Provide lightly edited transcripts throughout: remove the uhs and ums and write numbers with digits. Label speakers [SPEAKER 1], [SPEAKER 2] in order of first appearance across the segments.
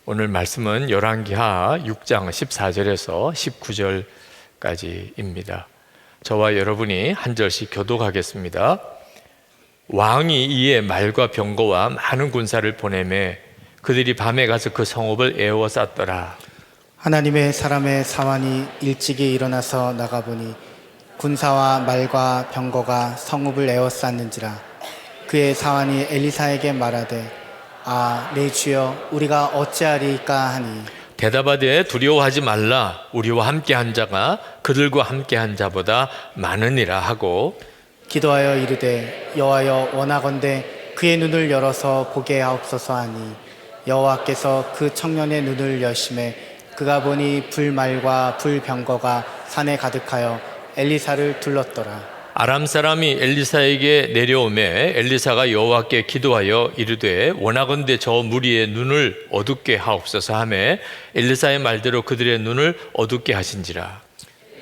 [SPEAKER 1] 오늘 말씀은 열왕기하 6장 14절에서 19절까지입니다. 저와 여러분이 한 절씩 교독하겠습니다. 왕이 이에 말과 병거와 많은 군사를 보내매 그들이 밤에 가서 그 성읍을 에워쌌더라.
[SPEAKER 2] 하나님의 사람의 사환이 일찍이 일어나서 나가보니 군사와 말과 병거가 성읍을 에워쌌는지라. 그의 사환이 엘리사에게 말하되 내 주여 우리가 어찌하리까 하니
[SPEAKER 1] 대답하되 두려워하지 말라. 우리와 함께한 자가 그들과 함께한 자보다 많으니라 하고
[SPEAKER 2] 기도하여 이르되 여호와여 원하건대 그의 눈을 열어서 보게 하옵소서 하니 여호와께서 그 청년의 눈을 여심해 그가 보니 불말과 불병거가 산에 가득하여 엘리사를 둘렀더라.
[SPEAKER 1] 아람 사람이 엘리사에게 내려오매 엘리사가 여호와께 기도하여 이르되 원하건대 저 무리의 눈을 어둡게 하옵소서 하매 엘리사의 말대로 그들의 눈을 어둡게 하신지라.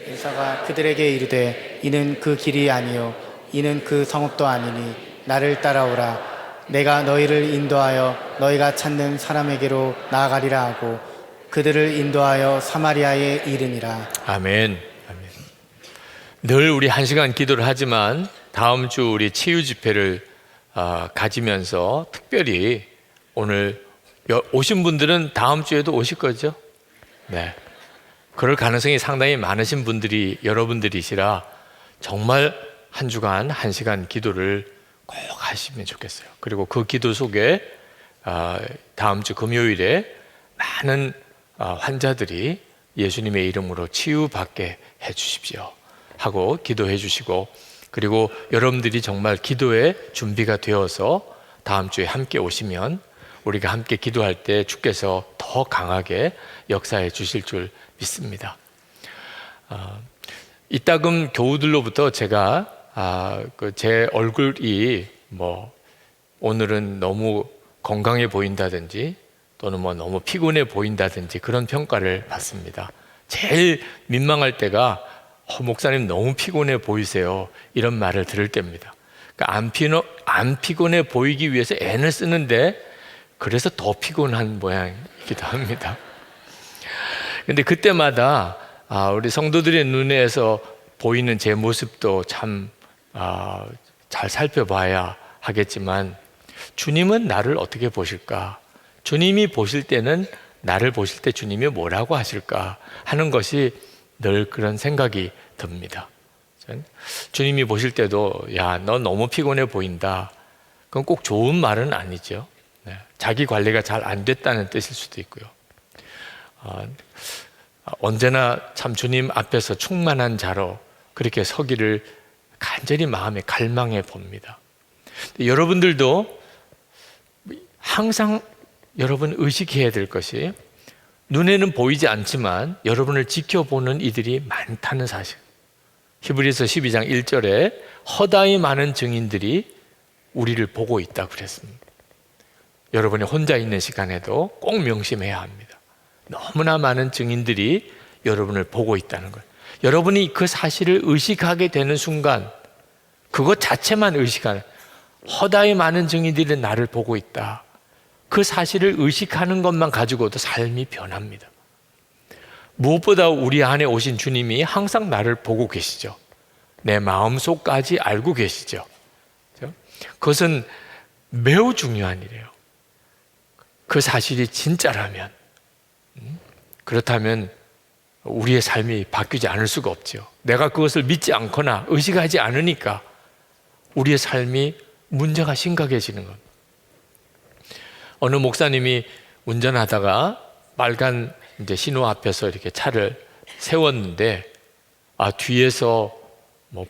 [SPEAKER 2] 엘리사가 그들에게 이르되 이는 그 길이 아니요 이는 그 성읍도 아니니 나를 따라오라. 내가 너희를 인도하여 너희가 찾는 사람에게로 나아가리라 하고 그들을 인도하여 사마리아에 이르니라.
[SPEAKER 1] 아멘. 늘 우리 1시간 기도를 하지만 다음 주 우리 치유 집회를 가지면서 특별히 오늘 오신 분들은 다음 주에도 오실 거죠? 네. 그럴 가능성이 상당히 많으신 분들이 여러분들이시라 정말 한 주간 1시간 기도를 꼭 하시면 좋겠어요. 그리고 그 기도 속에 다음 주 금요일에 많은 환자들이 예수님의 이름으로 치유받게 해 주십시오 하고 기도해 주시고, 그리고 여러분들이 정말 기도에 준비가 되어서 다음 주에 함께 오시면 우리가 함께 기도할 때 주께서 더 강하게 역사해 주실 줄 믿습니다. 이따금 교우들로부터 제가 제 얼굴이 오늘은 너무 건강해 보인다든지 또는 너무 피곤해 보인다든지 그런 평가를 받습니다. 제일 민망할 때가 목사님 너무 피곤해 보이세요 이런 말을 들을 때입니다. 그러니까 안 피곤해 보이기 위해서 애를 쓰는데 그래서 더 피곤한 모양이기도 합니다. 근데 그때마다 우리 성도들의 눈에서 보이는 제 모습도 참 잘 살펴봐야 하겠지만 주님은 나를 어떻게 보실까? 주님이 보실 때는 나를 보실 때 주님이 뭐라고 하실까 하는 것이 늘 그런 생각이 듭니다. 주님이 보실 때도 너 너무 피곤해 보인다. 그건 꼭 좋은 말은 아니죠. 자기 관리가 잘 안 됐다는 뜻일 수도 있고요. 언제나 참 주님 앞에서 충만한 자로 그렇게 서기를 간절히 마음에 갈망해 봅니다. 여러분들도 항상 여러분 의식해야 될 것이 눈에는 보이지 않지만 여러분을 지켜보는 이들이 많다는 사실. 히브리서 12장 1절에 허다히 많은 증인들이 우리를 보고 있다고 그랬습니다. 여러분이 혼자 있는 시간에도 꼭 명심해야 합니다. 너무나 많은 증인들이 여러분을 보고 있다는 것. 여러분이 그 사실을 의식하게 되는 순간 그것 자체만 의식하는, 허다히 많은 증인들이 나를 보고 있다. 그 사실을 의식하는 것만 가지고도 삶이 변합니다. 무엇보다 우리 안에 오신 주님이 항상 나를 보고 계시죠. 내 마음속까지 알고 계시죠. 그것은 매우 중요한 일이에요. 그 사실이 진짜라면, 그렇다면 우리의 삶이 바뀌지 않을 수가 없죠. 내가 그것을 믿지 않거나 의식하지 않으니까 우리의 삶이 문제가 심각해지는 겁니다. 어느 목사님이 운전하다가 빨간 신호 앞에서 이렇게 차를 세웠는데 뒤에서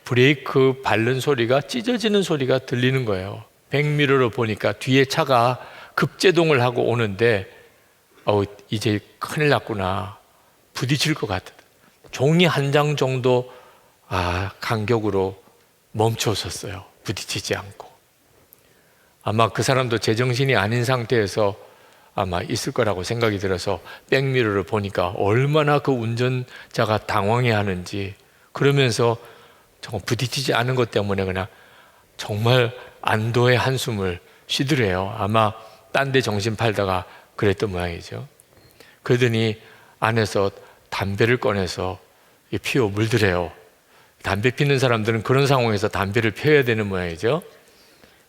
[SPEAKER 1] 브레이크 밟는 소리가 찢어지는 소리가 들리는 거예요. 백미러로 보니까 뒤에 차가 급제동을 하고 오는데 이제 큰일 났구나. 부딪힐 것 같아. 종이 한 장 정도 간격으로 멈춰섰어요. 부딪히지 않고. 아마 그 사람도 제정신이 아닌 상태에서 아마 있을 거라고 생각이 들어서 백미러를 보니까 얼마나 그 운전자가 당황해 하는지, 그러면서 정말 부딪히지 않은 것 때문에 그냥 정말 안도의 한숨을 쉬더래요. 아마 딴 데 정신 팔다가 그랬던 모양이죠. 그러더니 안에서 담배를 꺼내서 피워 물더래요. 담배 피는 사람들은 그런 상황에서 담배를 피워야 되는 모양이죠.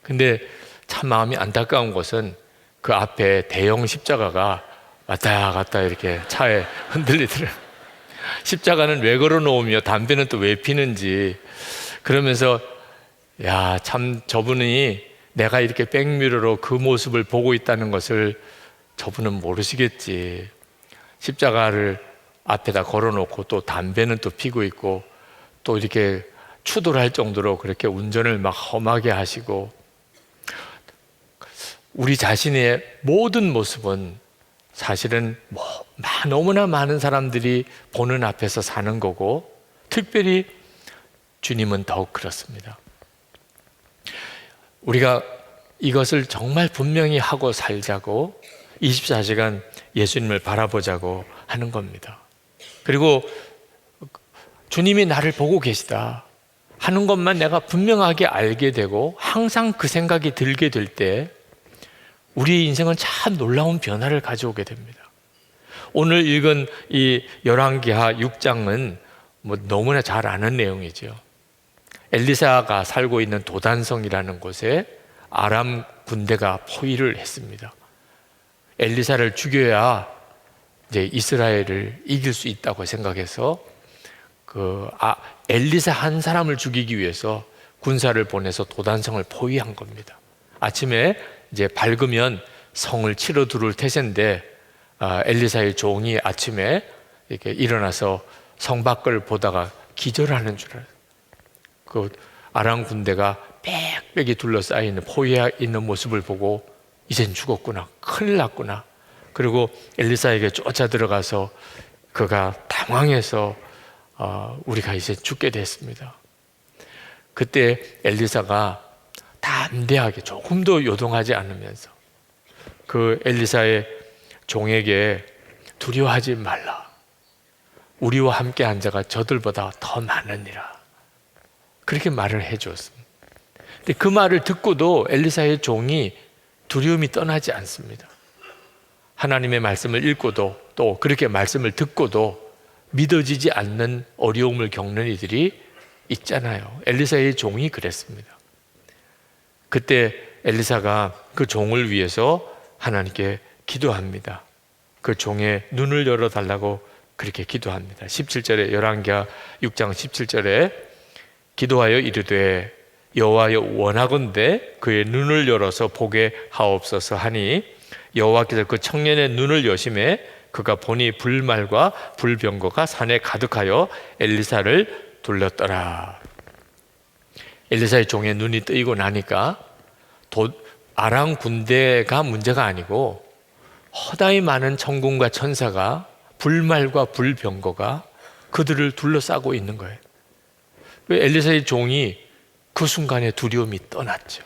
[SPEAKER 1] 근데 참 마음이 안타까운 것은 그 앞에 대형 십자가가 왔다 갔다 이렇게 차에 흔들리더래요. 십자가는 왜 걸어 놓으며 담배는 또 왜 피는지. 그러면서 야, 참 저분이 내가 이렇게 백미러로 그 모습을 보고 있다는 것을 저분은 모르시겠지. 십자가를 앞에다 걸어놓고 또 담배는 또 피고 있고 또 이렇게 추돌할 정도로 그렇게 운전을 막 험하게 하시고, 우리 자신의 모든 모습은 사실은 너무나 많은 사람들이 보는 앞에서 사는 거고, 특별히 주님은 더욱 그렇습니다. 우리가 이것을 정말 분명히 하고 살자고 24시간 예수님을 바라보자고 하는 겁니다. 그리고 주님이 나를 보고 계시다 하는 것만 내가 분명하게 알게 되고 항상 그 생각이 들게 될 때 우리의 인생은 참 놀라운 변화를 가져오게 됩니다. 오늘 읽은 이 열왕기하 6장은 너무나 잘 아는 내용이죠. 엘리사가 살고 있는 도단성이라는 곳에 아람 군대가 포위를 했습니다. 엘리사를 죽여야 이제 이스라엘을 이길 수 있다고 생각해서 엘리사 한 사람을 죽이기 위해서 군사를 보내서 도단성을 포위한 겁니다. 아침에 이제 밝으면 성을 치러 들어올 태세인데 엘리사의 종이 아침에 이렇게 일어나서 성 밖을 보다가 기절하는 줄 알아요. 그 아람 군대가 빽빽이 둘러싸여 있는 포위해 있는 모습을 보고 이젠 죽었구나, 큰일 났구나. 그리고 엘리사에게 쫓아 들어가서 그가 당황해서 우리가 이제 죽게 됐습니다. 그때 엘리사가 담대하게 조금도 요동하지 않으면서 그 엘리사의 종에게 두려워하지 말라. 우리와 함께 한 자가 저들보다 더 많으니라. 그렇게 말을 해주었습니다. 근데 그 말을 듣고도 엘리사의 종이 두려움이 떠나지 않습니다. 하나님의 말씀을 읽고도 또 그렇게 말씀을 듣고도 믿어지지 않는 어려움을 겪는 이들이 있잖아요. 엘리사의 종이 그랬습니다. 그때 엘리사가 그 종을 위해서 하나님께 기도합니다. 그 종의 눈을 열어달라고 그렇게 기도합니다. 17절에 열왕기하 6장 17절에 기도하여 이르되 여호와여 원하건대 그의 눈을 열어서 보게 하옵소서 하니 여호와께서 그 청년의 눈을 여심해 그가 보니 불말과 불병거가 산에 가득하여 엘리사를 둘렀더라. 엘리사의 종의 눈이 뜨이고 나니까 아람 군대가 문제가 아니고 허다히 많은 천군과 천사가 불말과 불병거가 그들을 둘러싸고 있는 거예요. 엘리사의 종이 그 순간에 두려움이 떠났죠.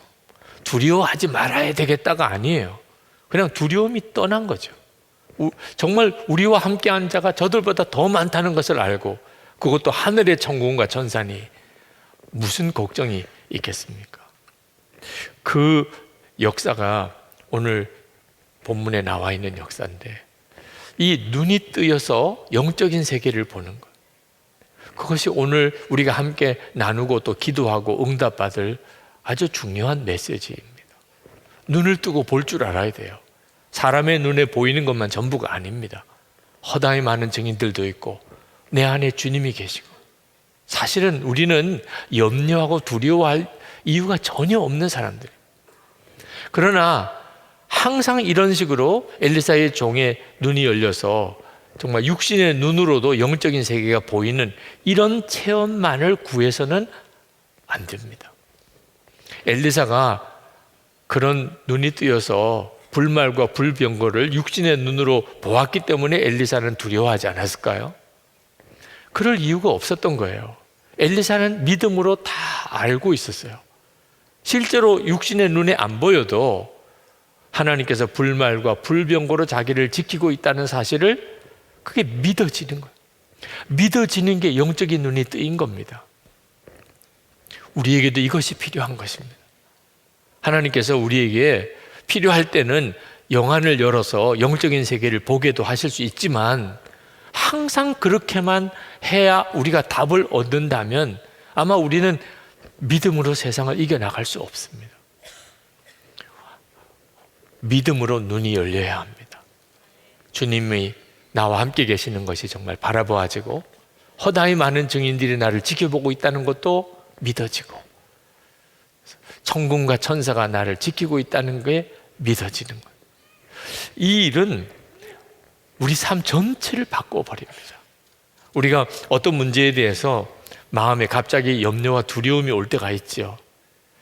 [SPEAKER 1] 두려워하지 말아야 되겠다가 아니에요. 그냥 두려움이 떠난 거죠. 정말 우리와 함께한 자가 저들보다 더 많다는 것을 알고, 그것도 하늘의 천군과 천사니 무슨 걱정이 있겠습니까? 그 역사가 오늘 본문에 나와 있는 역사인데, 이 눈이 뜨여서 영적인 세계를 보는 것, 그것이 오늘 우리가 함께 나누고 또 기도하고 응답받을 아주 중요한 메시지입니다. 눈을 뜨고 볼 줄 알아야 돼요. 사람의 눈에 보이는 것만 전부가 아닙니다. 허다히 많은 증인들도 있고 내 안에 주님이 계시고, 사실은 우리는 염려하고 두려워할 이유가 전혀 없는 사람들. 그러나 항상 이런 식으로 엘리사의 종의 눈이 열려서 정말 육신의 눈으로도 영적인 세계가 보이는 이런 체험만을 구해서는 안 됩니다. 엘리사가 그런 눈이 뜨여서 불말과 불병거를 육신의 눈으로 보았기 때문에 엘리사는 두려워하지 않았을까요? 그럴 이유가 없었던 거예요. 엘리사는 믿음으로 다 알고 있었어요. 실제로 육신의 눈에 안 보여도 하나님께서 불말과 불병거로 자기를 지키고 있다는 사실을 그게 믿어지는 거예요. 믿어지는 게 영적인 눈이 뜨인 겁니다. 우리에게도 이것이 필요한 것입니다. 하나님께서 우리에게 필요할 때는 영안을 열어서 영적인 세계를 보게도 하실 수 있지만 항상 그렇게만 해야 우리가 답을 얻는다면 아마 우리는 믿음으로 세상을 이겨나갈 수 없습니다. 믿음으로 눈이 열려야 합니다. 주님이 나와 함께 계시는 것이 정말 바라보아지고 허다히 많은 증인들이 나를 지켜보고 있다는 것도 믿어지고 천군과 천사가 나를 지키고 있다는 게 믿어지는 거예요. 이 일은 우리 삶 전체를 바꿔버립니다. 우리가 어떤 문제에 대해서 마음에 갑자기 염려와 두려움이 올 때가 있죠.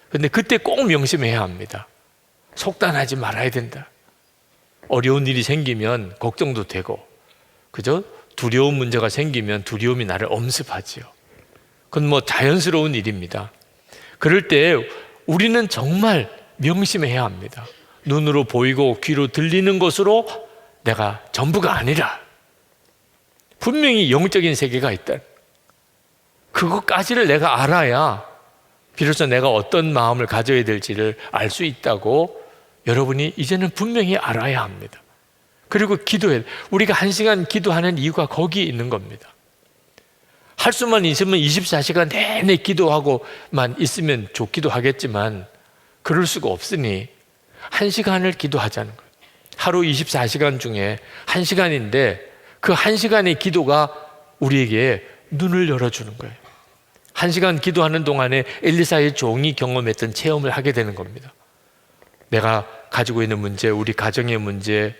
[SPEAKER 1] 그런데 그때 꼭 명심해야 합니다. 속단하지 말아야 된다. 어려운 일이 생기면 걱정도 되고, 그죠? 두려운 문제가 생기면 두려움이 나를 엄습하지요. 그건 뭐 자연스러운 일입니다. 그럴 때 우리는 정말 명심해야 합니다. 눈으로 보이고 귀로 들리는 것으로 내가 전부가 아니라 분명히 영적인 세계가 있다. 그것까지를 내가 알아야 비로소 내가 어떤 마음을 가져야 될지를 알 수 있다고 여러분이 이제는 분명히 알아야 합니다. 그리고 기도해. 우리가 1시간 기도하는 이유가 거기에 있는 겁니다. 할 수만 있으면 24시간 내내 기도하고만 있으면 좋기도 하겠지만 그럴 수가 없으니 1시간을 기도하자는 거예요. 하루 24시간 중에 1시간인데 그 1시간의 기도가 우리에게 눈을 열어주는 거예요. 1시간 기도하는 동안에 엘리사의 종이 경험했던 체험을 하게 되는 겁니다. 내가 가지고 있는 문제, 우리 가정의 문제,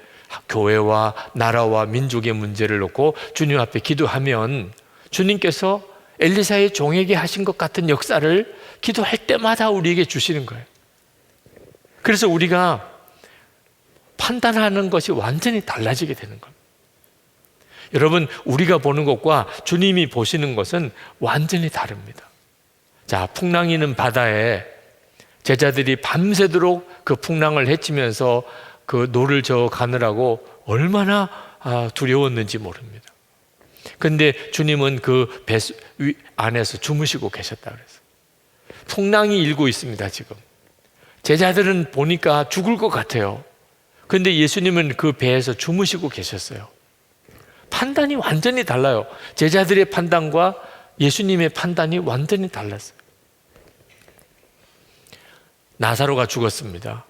[SPEAKER 1] 교회와 나라와 민족의 문제를 놓고 주님 앞에 기도하면 주님께서 엘리사의 종에게 하신 것 같은 역사를 기도할 때마다 우리에게 주시는 거예요. 그래서 우리가 판단하는 것이 완전히 달라지게 되는 겁니다. 여러분, 우리가 보는 것과 주님이 보시는 것은 완전히 다릅니다. 자, 풍랑이는 바다에 제자들이 밤새도록 그 풍랑을 헤치면서 그 노를 저어 가느라고 얼마나 두려웠는지 모릅니다. 근데 주님은 그 배 안에서 주무시고 계셨다 그랬어요. 풍랑이 일고 있습니다, 지금. 제자들은 보니까 죽을 것 같아요. 근데 예수님은 그 배에서 주무시고 계셨어요. 판단이 완전히 달라요. 제자들의 판단과 예수님의 판단이 완전히 달랐어요. 나사로가 죽었습니다.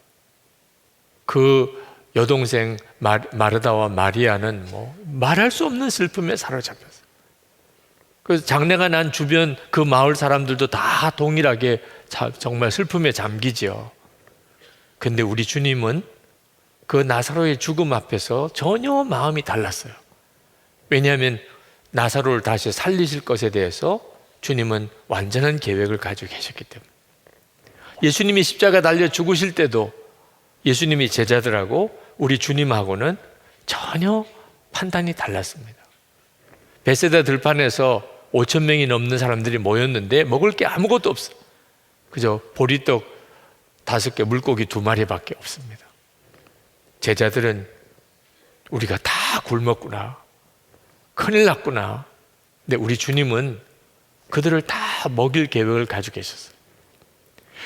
[SPEAKER 1] 그 여동생 마르다와 마리아는 뭐 말할 수 없는 슬픔에 사로잡혔어요. 그래서 장례가 난 주변 그 마을 사람들도 다 동일하게 정말 슬픔에 잠기지요. 근데 우리 주님은 그 나사로의 죽음 앞에서 전혀 마음이 달랐어요. 왜냐하면 나사로를 다시 살리실 것에 대해서 주님은 완전한 계획을 가지고 계셨기 때문에. 예수님이 십자가 달려 죽으실 때도 예수님이 제자들하고 우리 주님하고는 전혀 판단이 달랐습니다. 베세다 들판에서 5,000명이 넘는 사람들이 모였는데 먹을 게 아무것도 없어요. 그저 보리떡 5개, 물고기 2마리밖에 없습니다. 제자들은 우리가 다 굶었구나, 큰일 났구나. 근데 우리 주님은 그들을 다 먹일 계획을 가지고 계셨어요.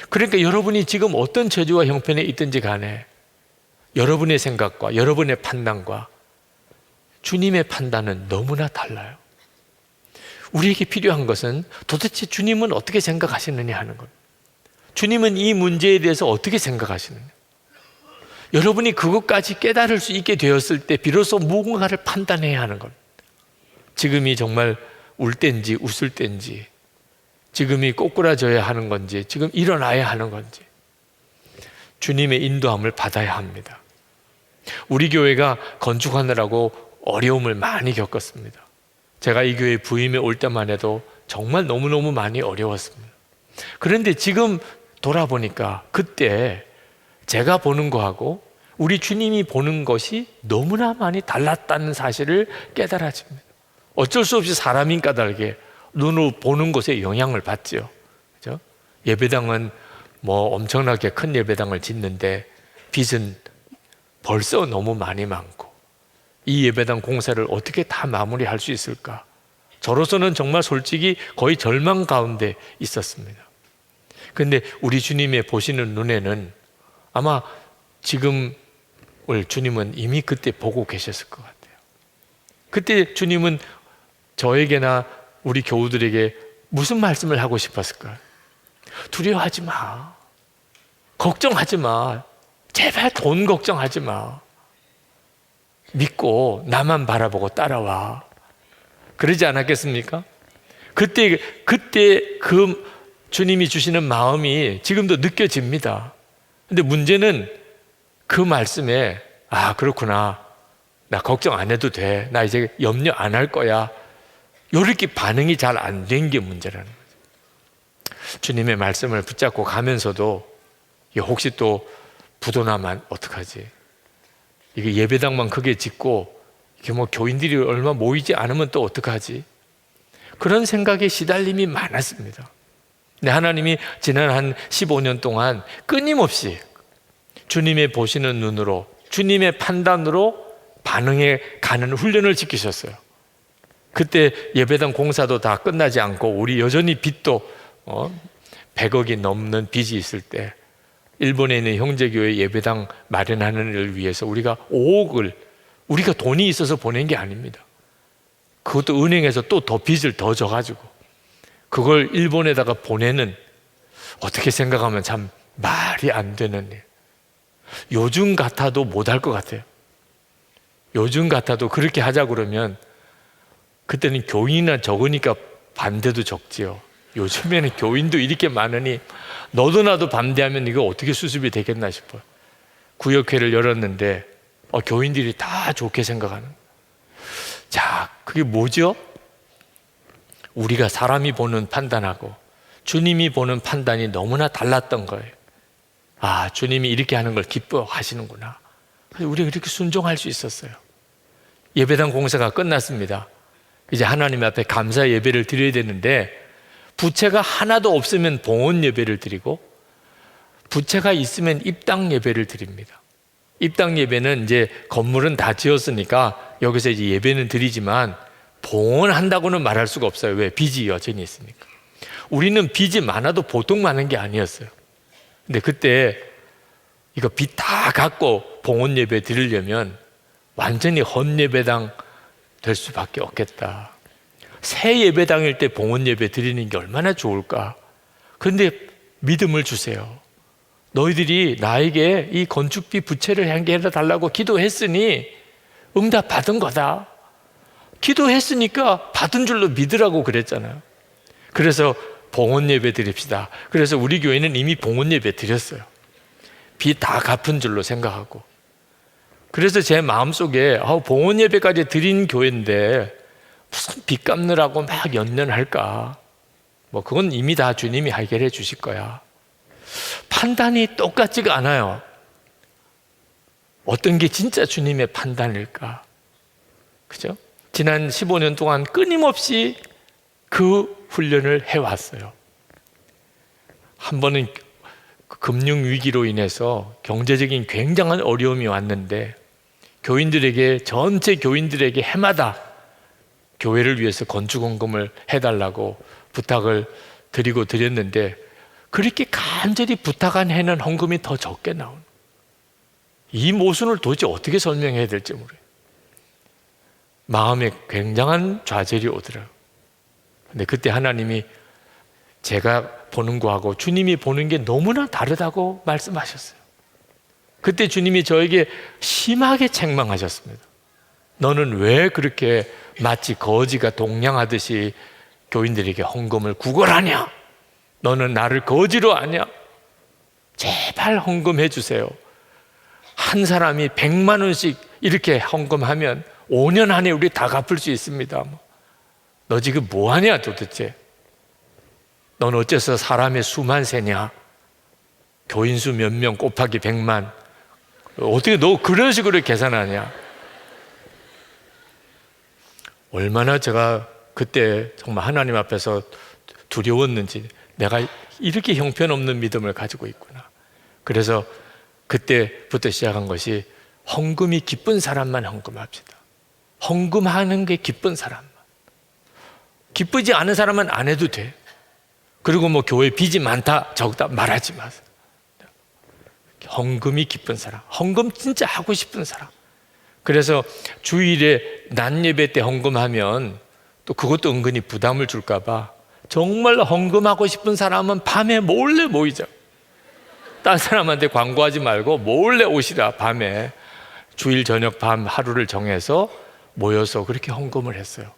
[SPEAKER 1] 그러니까 여러분이 지금 어떤 처지와 형편에 있든지 간에 여러분의 생각과 여러분의 판단과 주님의 판단은 너무나 달라요. 우리에게 필요한 것은 도대체 주님은 어떻게 생각하시느냐 하는 것. 주님은 이 문제에 대해서 어떻게 생각하시느냐. 여러분이 그것까지 깨달을 수 있게 되었을 때 비로소 무언가를 판단해야 하는 것. 지금이 정말 울 때인지 웃을 때인지, 지금이 꼬꾸라져야 하는 건지, 지금 일어나야 하는 건지 주님의 인도함을 받아야 합니다. 우리 교회가 건축하느라고 어려움을 많이 겪었습니다. 제가 이 교회 부임에 올 때만 해도 정말 너무너무 많이 어려웠습니다. 그런데 지금 돌아보니까 그때 제가 보는 거하고 우리 주님이 보는 것이 너무나 많이 달랐다는 사실을 깨달아집니다. 어쩔 수 없이 사람인 까닭에 눈으로 보는 것에 영향을 받죠. 그죠? 예배당은 뭐 엄청나게 큰 예배당을 짓는데 빚은 벌써 너무 많이 많고 이 예배당 공사를 어떻게 다 마무리할 수 있을까? 저로서는 정말 솔직히 거의 절망 가운데 있었습니다. 그런데 우리 주님의 보시는 눈에는 아마 지금 주님은 이미 그때 보고 계셨을 것 같아요. 그때 주님은 저에게나 우리 교우들에게 무슨 말씀을 하고 싶었을까요? 두려워하지 마. 걱정하지 마. 제발 돈 걱정하지 마. 믿고 나만 바라보고 따라와. 그러지 않았겠습니까? 그때 그 주님이 주시는 마음이 지금도 느껴집니다. 근데 문제는 그 말씀에 그렇구나. 나 걱정 안 해도 돼. 나 이제 염려 안 할 거야. 이렇게 반응이 잘 안 된 게 문제라는 거죠. 주님의 말씀을 붙잡고 가면서도 혹시 또 부도나면 어떡하지? 이게 예배당만 크게 짓고 이게 뭐 교인들이 얼마 모이지 않으면 또 어떡하지? 그런 생각에 시달림이 많았습니다. 근데 하나님이 지난 한 15년 동안 끊임없이 주님의 보시는 눈으로, 주님의 판단으로 반응해 가는 훈련을 지키셨어요. 그때 예배당 공사도 다 끝나지 않고 우리 여전히 빚도 100억이 넘는 빚이 있을 때 일본에 있는 형제교회 예배당 마련하는 일을 위해서 우리가 5억을 우리가 돈이 있어서 보낸 게 아닙니다. 그것도 은행에서 또 더 빚을 더 져가지고 그걸 일본에다가 보내는, 어떻게 생각하면 참 말이 안 되는 일. 요즘 같아도 못할 것 같아요. 요즘 같아도 그렇게 하자 그러면 그때는 교인이나 적으니까 반대도 적지요. 요즘에는 교인도 이렇게 많으니 너도 나도 반대하면 이거 어떻게 수습이 되겠나 싶어요. 구역회를 열었는데 교인들이 다 좋게 생각하는. 자, 그게 뭐죠? 우리가 사람이 보는 판단하고 주님이 보는 판단이 너무나 달랐던 거예요. 주님이 이렇게 하는 걸 기뻐하시는구나. 그래서 우리가 이렇게 순종할 수 있었어요. 예배당 공사가 끝났습니다. 이제 하나님 앞에 감사 예배를 드려야 되는데 부채가 하나도 없으면 봉헌 예배를 드리고 부채가 있으면 입당 예배를 드립니다. 입당 예배는 이제 건물은 다 지었으니까 여기서 이제 예배는 드리지만 봉헌한다고는 말할 수가 없어요. 왜? 빚이 여전히 있으니까. 우리는 빚이 많아도 보통 많은 게 아니었어요. 근데 그때 이거 빚 다 갚고 봉헌 예배 드리려면 완전히 헌 예배당 될 수밖에 없겠다. 새 예배당일 때 봉헌 예배 드리는 게 얼마나 좋을까. 그런데 믿음을 주세요. 너희들이 나에게 이 건축비 부채를 해결해 달라고 기도했으니 응답 받은 거다. 기도했으니까 받은 줄로 믿으라고 그랬잖아요. 그래서 봉헌 예배 드립시다. 그래서 우리 교회는 이미 봉헌 예배 드렸어요. 빚 다 갚은 줄로 생각하고. 그래서 제 마음속에 봉헌 예배까지 드린 교회인데 무슨 빚 갚느라고 막 연연할까. 그건 이미 다 주님이 해결해 주실 거야. 판단이 똑같지가 않아요. 어떤 게 진짜 주님의 판단일까? 그죠? 지난 15년 동안 끊임없이 그 훈련을 해왔어요. 한 번은 금융위기로 인해서 경제적인 굉장한 어려움이 왔는데 전체 교인들에게 해마다 교회를 위해서 건축헌금을 해달라고 부탁을 드렸는데 그렇게 간절히 부탁한 해는 헌금이 더 적게 나오는, 이 모순을 도대체 어떻게 설명해야 될지 모르겠어요. 마음에 굉장한 좌절이 오더라고요. 근데 그때 하나님이 제가 보는 거하고 주님이 보는 게 너무나 다르다고 말씀하셨어요. 그때 주님이 저에게 심하게 책망하셨습니다. 너는 왜 그렇게 마치 거지가 동냥하듯이 교인들에게 헌금을 구걸하냐? 너는 나를 거지로 아냐? 제발 헌금해 주세요. 한 사람이 100만 원씩 이렇게 헌금하면 5년 안에 우리 다 갚을 수 있습니다. 너 지금 뭐 하냐 도대체? 넌 어째서 사람의 수만 세냐? 교인 수 몇 명 곱하기 100만. 어떻게 너 그런 식으로 계산하냐? 얼마나 제가 그때 정말 하나님 앞에서 두려웠는지, 내가 이렇게 형편없는 믿음을 가지고 있구나. 그래서 그때부터 시작한 것이 헌금이 기쁜 사람만 헌금합시다. 헌금하는 게 기쁜 사람만. 기쁘지 않은 사람은 안 해도 돼. 그리고 교회 빚이 많다 적다 말하지 마세요. 헌금이 기쁜 사람, 헌금 진짜 하고 싶은 사람. 그래서 주일에 낮 예배 때 헌금하면 또 그것도 은근히 부담을 줄까 봐 정말 헌금하고 싶은 사람은 밤에 몰래 모이자. 딴 사람한테 광고하지 말고 몰래 오시라. 밤에 주일 저녁 밤 하루를 정해서 모여서 그렇게 헌금을 했어요.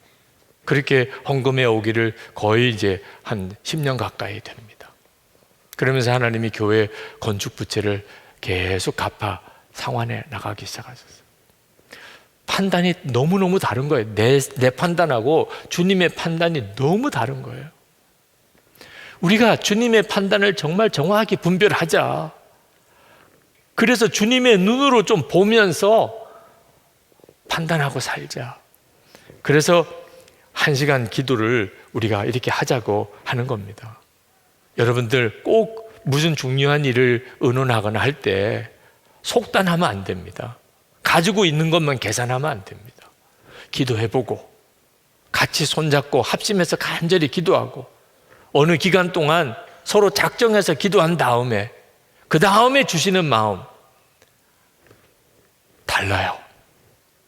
[SPEAKER 1] 그렇게 헌금해 오기를 거의 이제 한 10년 가까이 됩니다. 그러면서 하나님이 교회 건축 부채를 계속 갚아 상환해 나가기 시작하셨어요. 판단이 너무너무 다른 거예요. 내 판단하고 주님의 판단이 너무 다른 거예요. 우리가 주님의 판단을 정말 정확하게 분별하자. 그래서 주님의 눈으로 좀 보면서 판단하고 살자. 그래서 1시간 기도를 우리가 이렇게 하자고 하는 겁니다. 여러분들 꼭 무슨 중요한 일을 의논하거나 할 때 속단하면 안 됩니다. 가지고 있는 것만 계산하면 안 됩니다. 기도해보고 같이 손잡고 합심해서 간절히 기도하고 어느 기간 동안 서로 작정해서 기도한 다음에 그 다음에 주시는 마음 달라요.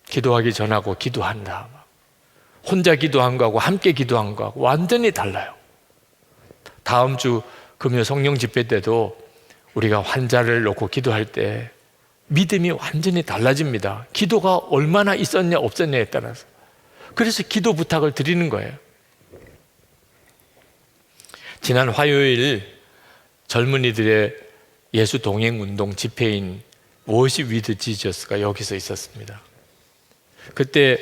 [SPEAKER 1] 기도하기 전하고 기도한 다음 혼자 기도한 거하고 함께 기도한 거하고 완전히 달라요. 다음 주 금요 성령 집회 때도 우리가 환자를 놓고 기도할 때 믿음이 완전히 달라집니다. 기도가 얼마나 있었냐 없었냐에 따라서. 그래서 기도 부탁을 드리는 거예요. 지난 화요일 젊은이들의 예수 동행 운동 집회인 Worship with Jesus가 여기서 있었습니다. 그때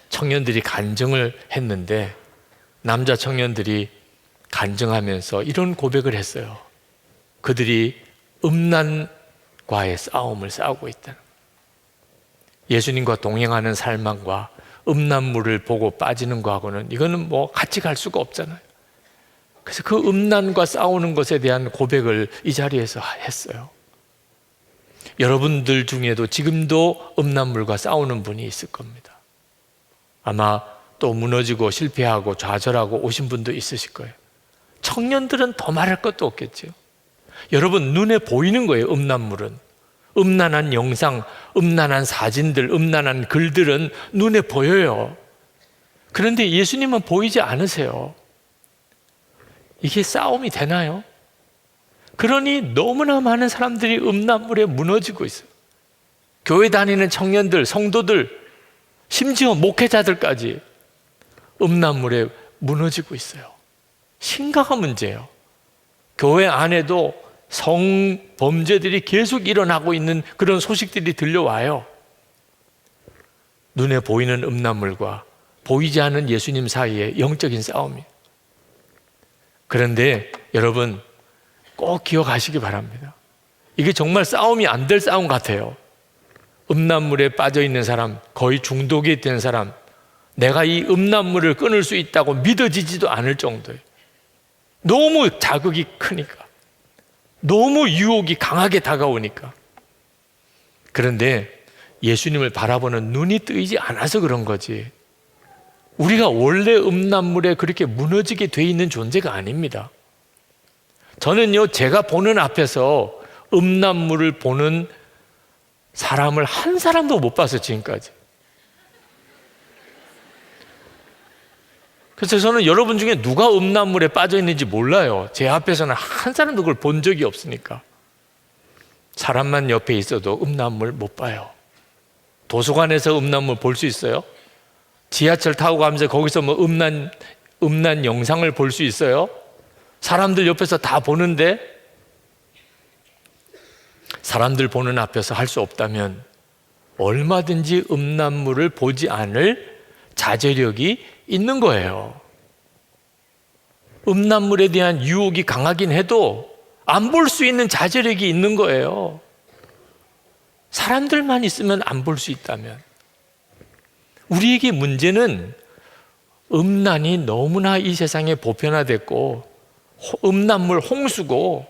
[SPEAKER 1] 청년들이 간증을 했는데 남자 청년들이 간증하면서 이런 고백을 했어요. 그들이 음란과의 싸움을 싸우고 있다는 거예요. 예수님과 동행하는 삶과 음란물을 보고 빠지는 거하고는 이거는 뭐 같이 갈 수가 없잖아요. 그래서 그 음란과 싸우는 것에 대한 고백을 이 자리에서 했어요. 여러분들 중에도 지금도 음란물과 싸우는 분이 있을 겁니다. 아마 또 무너지고 실패하고 좌절하고 오신 분도 있으실 거예요. 청년들은 더 말할 것도 없겠죠. 여러분 눈에 보이는 거예요. 음란물은 음란한 영상, 음란한 사진들, 음란한 글들은 눈에 보여요. 그런데 예수님은 보이지 않으세요. 이게 싸움이 되나요? 그러니 너무나 많은 사람들이 음란물에 무너지고 있어요. 교회 다니는 청년들, 성도들, 심지어 목회자들까지 음란물에 무너지고 있어요. 심각한 문제예요. 교회 안에도 성범죄들이 계속 일어나고 있는 그런 소식들이 들려와요. 눈에 보이는 음란물과 보이지 않는 예수님 사이에 영적인 싸움이에요. 그런데 여러분 꼭 기억하시기 바랍니다. 이게 정말 싸움이 안 될 싸움 같아요. 음란물에 빠져 있는 사람, 거의 중독이 된 사람, 내가 이 음란물을 끊을 수 있다고 믿어지지도 않을 정도예요. 너무 자극이 크니까, 너무 유혹이 강하게 다가오니까. 그런데 예수님을 바라보는 눈이 뜨이지 않아서 그런 거지, 우리가 원래 음란물에 그렇게 무너지게 돼 있는 존재가 아닙니다. 저는요, 제가 보는 앞에서 음란물을 보는 사람을 한 사람도 못 봤어요, 지금까지. 그래서 저는 여러분 중에 누가 음란물에 빠져 있는지 몰라요. 제 앞에서는 한 사람도 그걸 본 적이 없으니까. 사람만 옆에 있어도 음란물 못 봐요. 도서관에서 음란물 볼 수 있어요? 지하철 타고 가면서 거기서 뭐 음란 영상을 볼 수 있어요? 사람들 옆에서 다 보는데 사람들 보는 앞에서 할 수 없다면 얼마든지 음란물을 보지 않을 자제력이 있는 거예요. 음란물에 대한 유혹이 강하긴 해도 안 볼 수 있는 자제력이 있는 거예요. 사람들만 있으면 안 볼 수 있다면. 우리에게 문제는 음란이 너무나 이 세상에 보편화됐고 음란물 홍수고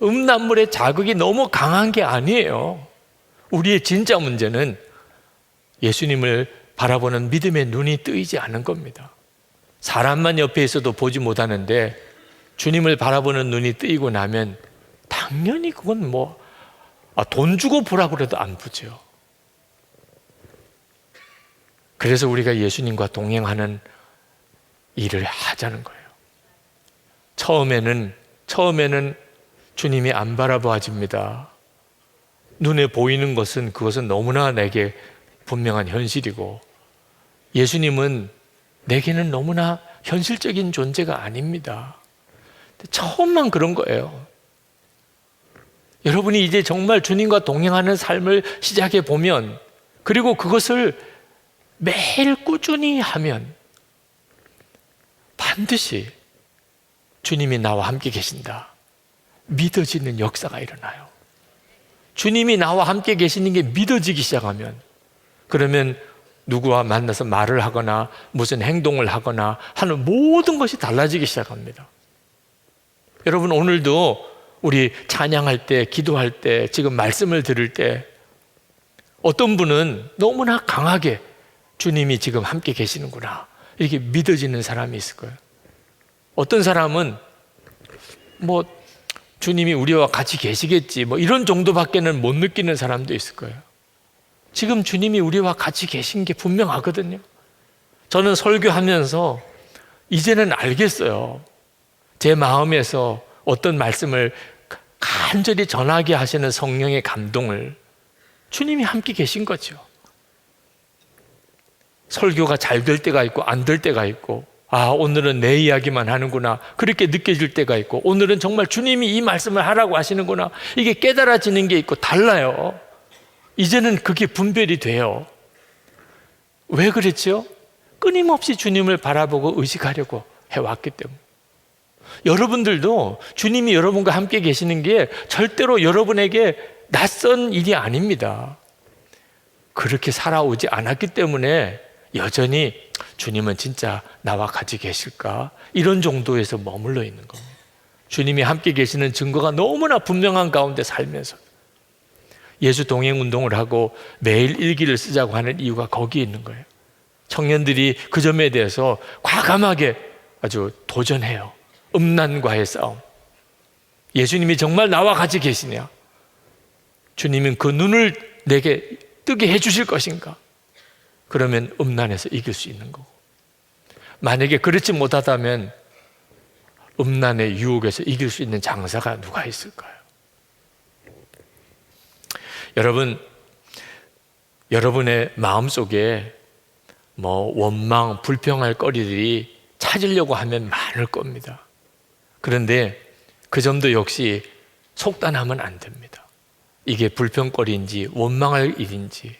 [SPEAKER 1] 음란물의 자극이 너무 강한 게 아니에요. 우리의 진짜 문제는 예수님을 바라보는 믿음의 눈이 뜨이지 않은 겁니다. 사람만 옆에 있어도 보지 못하는데 주님을 바라보는 눈이 뜨이고 나면 당연히 그건 돈 주고 보라고 그래도 안 보죠. 그래서 우리가 예수님과 동행하는 일을 하자는 거예요. 처음에는 주님이 안 바라보아집니다. 눈에 보이는 그것은 너무나 내게 분명한 현실이고, 예수님은 내게는 너무나 현실적인 존재가 아닙니다. 처음만 그런 거예요. 여러분이 이제 정말 주님과 동행하는 삶을 시작해 보면, 그리고 그것을 매일 꾸준히 하면 반드시 주님이 나와 함께 계신다, 믿어지는 역사가 일어나요. 주님이 나와 함께 계시는 게 믿어지기 시작하면, 그러면 누구와 만나서 말을 하거나 무슨 행동을 하거나 하는 모든 것이 달라지기 시작합니다. 여러분, 오늘도 우리 찬양할 때, 기도할 때, 지금 말씀을 들을 때 어떤 분은 너무나 강하게 주님이 지금 함께 계시는구나, 이렇게 믿어지는 사람이 있을 거예요. 어떤 사람은 주님이 우리와 같이 계시겠지, 이런 정도밖에는 못 느끼는 사람도 있을 거예요. 지금 주님이 우리와 같이 계신 게 분명하거든요. 저는 설교하면서 이제는 알겠어요. 제 마음에서 어떤 말씀을 간절히 전하게 하시는 성령의 감동을 주님이 함께 계신 거죠. 설교가 잘 될 때가 있고 안 될 때가 있고, 오늘은 내 이야기만 하는구나, 그렇게 느껴질 때가 있고, 오늘은 정말 주님이 이 말씀을 하라고 하시는구나, 이게 깨달아지는 게 있고 달라요. 이제는 그게 분별이 돼요. 왜 그랬죠? 끊임없이 주님을 바라보고 의식하려고 해왔기 때문에. 여러분들도 주님이 여러분과 함께 계시는 게 절대로 여러분에게 낯선 일이 아닙니다. 그렇게 살아오지 않았기 때문에 여전히 주님은 진짜 나와 같이 계실까, 이런 정도에서 머물러 있는 겁니다. 주님이 함께 계시는 증거가 너무나 분명한 가운데 살면서 예수 동행 운동을 하고 매일 일기를 쓰자고 하는 이유가 거기에 있는 거예요. 청년들이 그 점에 대해서 과감하게 아주 도전해요. 음란과의 싸움. 예수님이 정말 나와 같이 계시냐? 주님은 그 눈을 내게 뜨게 해주실 것인가? 그러면 음란에서 이길 수 있는 거고, 만약에 그렇지 못하다면 음란의 유혹에서 이길 수 있는 장사가 누가 있을까요? 여러분, 여러분의 마음속에 원망, 불평할 거리들이 찾으려고 하면 많을 겁니다. 그런데 그 점도 역시 속단하면 안 됩니다. 이게 불평거리인지 원망할 일인지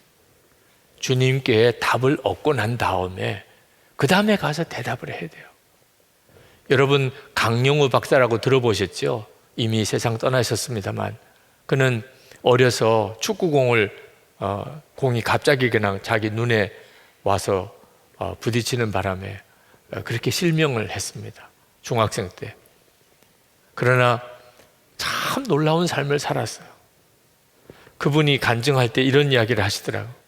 [SPEAKER 1] 주님께 답을 얻고 난 다음에 그 다음에 가서 대답을 해야 돼요. 여러분, 강영우 박사라고 들어보셨죠? 이미 세상 떠나셨습니다만, 그는 어려서 축구공을 공이 갑자기 그냥 자기 눈에 와서 부딪히는 바람에 그렇게 실명을 했습니다. 중학생 때. 그러나 참 놀라운 삶을 살았어요. 그분이 간증할 때 이런 이야기를 하시더라고요.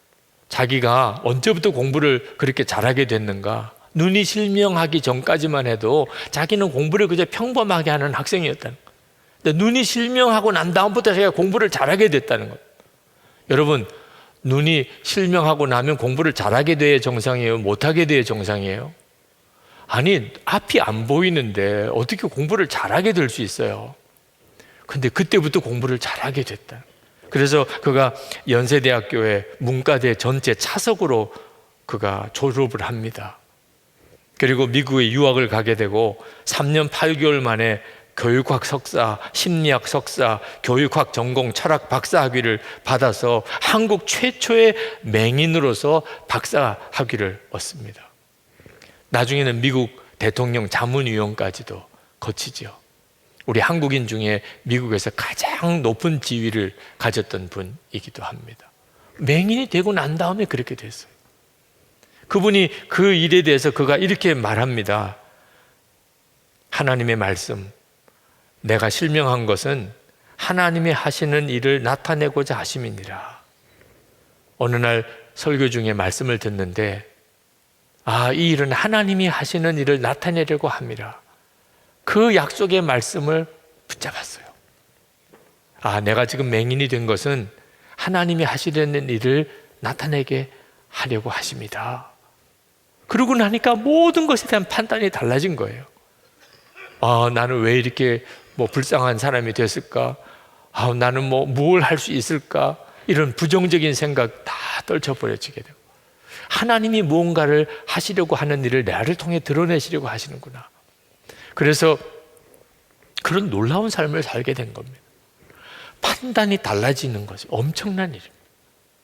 [SPEAKER 1] 자기가 언제부터 공부를 그렇게 잘하게 됐는가, 눈이 실명하기 전까지만 해도 자기는 공부를 그저 평범하게 하는 학생이었다는 거예요. 근데 눈이 실명하고 난 다음부터 자기가 공부를 잘하게 됐다는 거예요. 여러분, 눈이 실명하고 나면 공부를 잘하게 돼야 정상이에요? 못하게 돼야 정상이에요? 아니, 앞이 안 보이는데 어떻게 공부를 잘하게 될 수 있어요? 근데 그때부터 공부를 잘하게 됐다. 그래서 그가 연세대학교의 문과대 전체 차석으로 그가 졸업을 합니다. 그리고 미국에 유학을 가게 되고 3년 8개월 만에 교육학 석사, 심리학 석사, 교육학 전공, 철학 박사 학위를 받아서 한국 최초의 맹인으로서 박사 학위를 얻습니다. 나중에는 미국 대통령 자문위원까지도 거치죠. 우리 한국인 중에 미국에서 가장 높은 지위를 가졌던 분이기도 합니다. 맹인이 되고 난 다음에 그렇게 됐어요. 그분이 그 일에 대해서 그가 이렇게 말합니다. 하나님의 말씀, 내가 실명한 것은 하나님이 하시는 일을 나타내고자 하심이니라. 어느 날 설교 중에 말씀을 듣는데, 이 일은 하나님이 하시는 일을 나타내려고 함이라. 그 약속의 말씀을 붙잡았어요. 아, 내가 지금 맹인이 된 것은 하나님이 하시려는 일을 나타내게 하려고 하십니다. 그러고 나니까 모든 것에 대한 판단이 달라진 거예요. 아, 나는 왜 이렇게 불쌍한 사람이 됐을까? 아, 나는 뭘 할 수 있을까? 이런 부정적인 생각 다 떨쳐버려지게 되고, 하나님이 무언가를 하시려고 하는 일을 나를 통해 드러내시려고 하시는구나. 그래서 그런 놀라운 삶을 살게 된 겁니다. 판단이 달라지는 것이 엄청난 일입니다.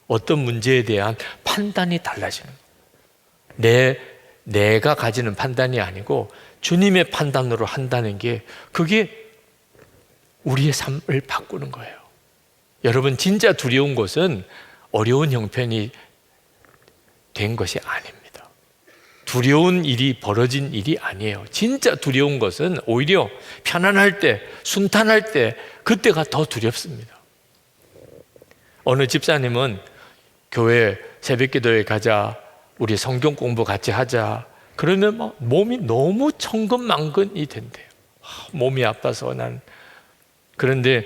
[SPEAKER 1] 어떤 문제에 대한 판단이 달라지는 거예요. 내가 가지는 판단이 아니고 주님의 판단으로 한다는 게, 그게 우리의 삶을 바꾸는 거예요. 여러분, 진짜 두려운 것은 어려운 형편이 된 것이 아닙니다. 두려운 일이 벌어진 일이 아니에요. 진짜 두려운 것은 오히려 편안할 때, 순탄할 때, 그때가 더 두렵습니다. 어느 집사님은 교회 새벽기도에 가자, 우리 성경 공부 같이 하자, 그러면 몸이 너무 천근만근이 된대요. 몸이 아파서 난. 그런데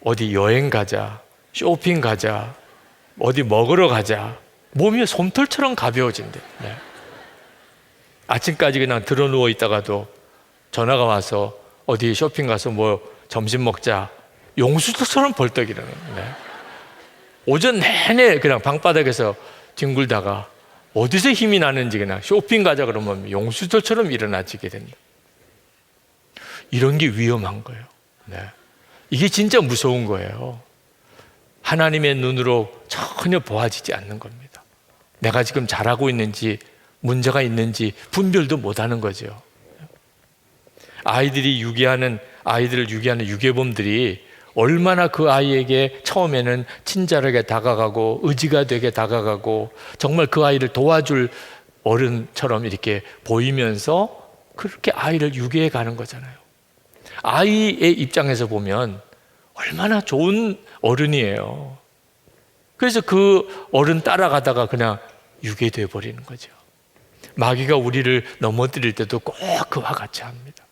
[SPEAKER 1] 어디 여행 가자, 쇼핑 가자, 어디 먹으러 가자, 몸이 솜털처럼 가벼워진대. 네. 아침까지 그냥 들어 누워 있다가도 전화가 와서 어디 쇼핑 가서 점심 먹자, 용수도처럼 벌떡 일어나요. 네. 오전 내내 그냥 방바닥에서 뒹굴다가 어디서 힘이 나는지 그냥 쇼핑 가자 그러면 용수도처럼 일어나지게 됩니다. 이런 게 위험한 거예요. 네. 이게 진짜 무서운 거예요. 하나님의 눈으로 전혀 보아지지 않는 겁니다. 내가 지금 잘하고 있는지 문제가 있는지 분별도 못하는 거죠. 아이들을 유기하는 유괴범들이 얼마나 그 아이에게 처음에는 친절하게 다가가고 의지가 되게 다가가고 정말 그 아이를 도와줄 어른처럼 이렇게 보이면서 그렇게 아이를 유괴해 가는 거잖아요. 아이의 입장에서 보면 얼마나 좋은 어른이에요. 그래서 그 어른 따라가다가 그냥 유괴돼 버리는 거죠. 마귀가 우리를 넘어뜨릴 때도 꼭 그와 같이 합니다.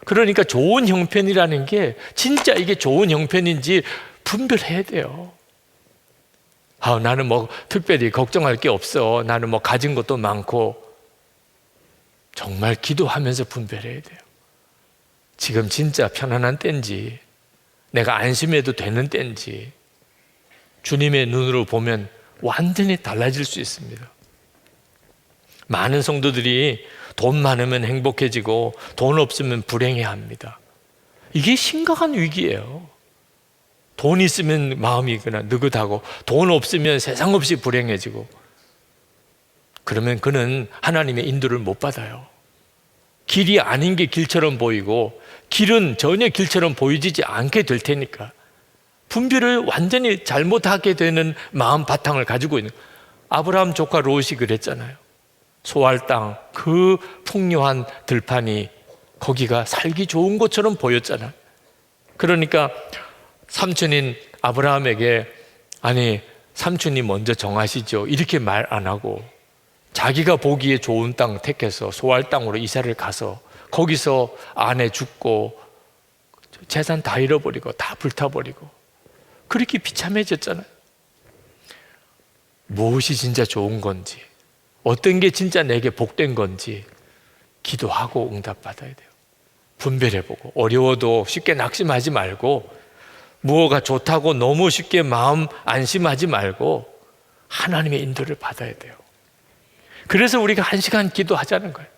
[SPEAKER 1] 그러니까 좋은 형편이라는 게 진짜 이게 좋은 형편인지 분별해야 돼요. 아, 나는 특별히 걱정할 게 없어. 나는 가진 것도 많고. 정말 기도하면서 분별해야 돼요. 지금 진짜 편안한 때인지, 내가 안심해도 되는 때인지, 주님의 눈으로 보면 완전히 달라질 수 있습니다. 많은 성도들이 돈 많으면 행복해지고 돈 없으면 불행해합니다. 이게 심각한 위기예요. 돈 있으면 마음이 그냥 느긋하고 돈 없으면 세상 없이 불행해지고, 그러면 그는 하나님의 인도를 못 받아요. 길이 아닌 게 길처럼 보이고 길은 전혀 길처럼 보이지 않게 될 테니까 분별을 완전히 잘못하게 되는 마음 바탕을 가지고 있는, 아브라함 조카 롯이 그랬잖아요. 소할 땅, 그 풍요한 들판이 거기가 살기 좋은 것처럼 보였잖아요. 그러니까 삼촌인 아브라함에게 아니 삼촌이 먼저 정하시죠 이렇게 말 안 하고 자기가 보기에 좋은 땅 택해서 소할 땅으로 이사를 가서 거기서 아내 죽고 재산 다 잃어버리고 다 불타버리고 그렇게 비참해졌잖아요. 무엇이 진짜 좋은 건지, 어떤 게 진짜 내게 복된 건지 기도하고 응답받아야 돼요. 분별해보고, 어려워도 쉽게 낙심하지 말고, 무엇가 좋다고 너무 쉽게 마음 안심하지 말고 하나님의 인도를 받아야 돼요. 그래서 우리가 1시간 기도하자는 거예요.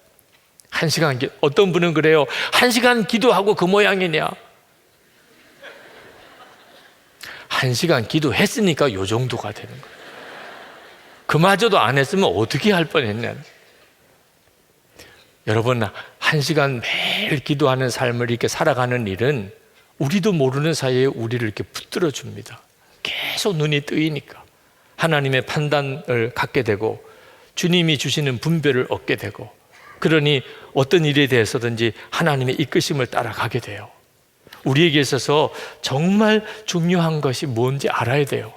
[SPEAKER 1] 1시간 어떤 분은 그래요. 1시간 기도하고 그 모양이냐. 1시간 기도했으니까 요 정도가 되는 거예요. 그마저도 안 했으면 어떻게 할 뻔했냐. 여러분, 1시간 매일 기도하는 삶을 이렇게 살아가는 일은 우리도 모르는 사이에 우리를 이렇게 붙들어 줍니다. 계속 눈이 뜨이니까 하나님의 판단을 갖게 되고 주님이 주시는 분별을 얻게 되고, 그러니 어떤 일에 대해서든지 하나님의 이끄심을 따라가게 돼요. 우리에게 있어서 정말 중요한 것이 뭔지 알아야 돼요.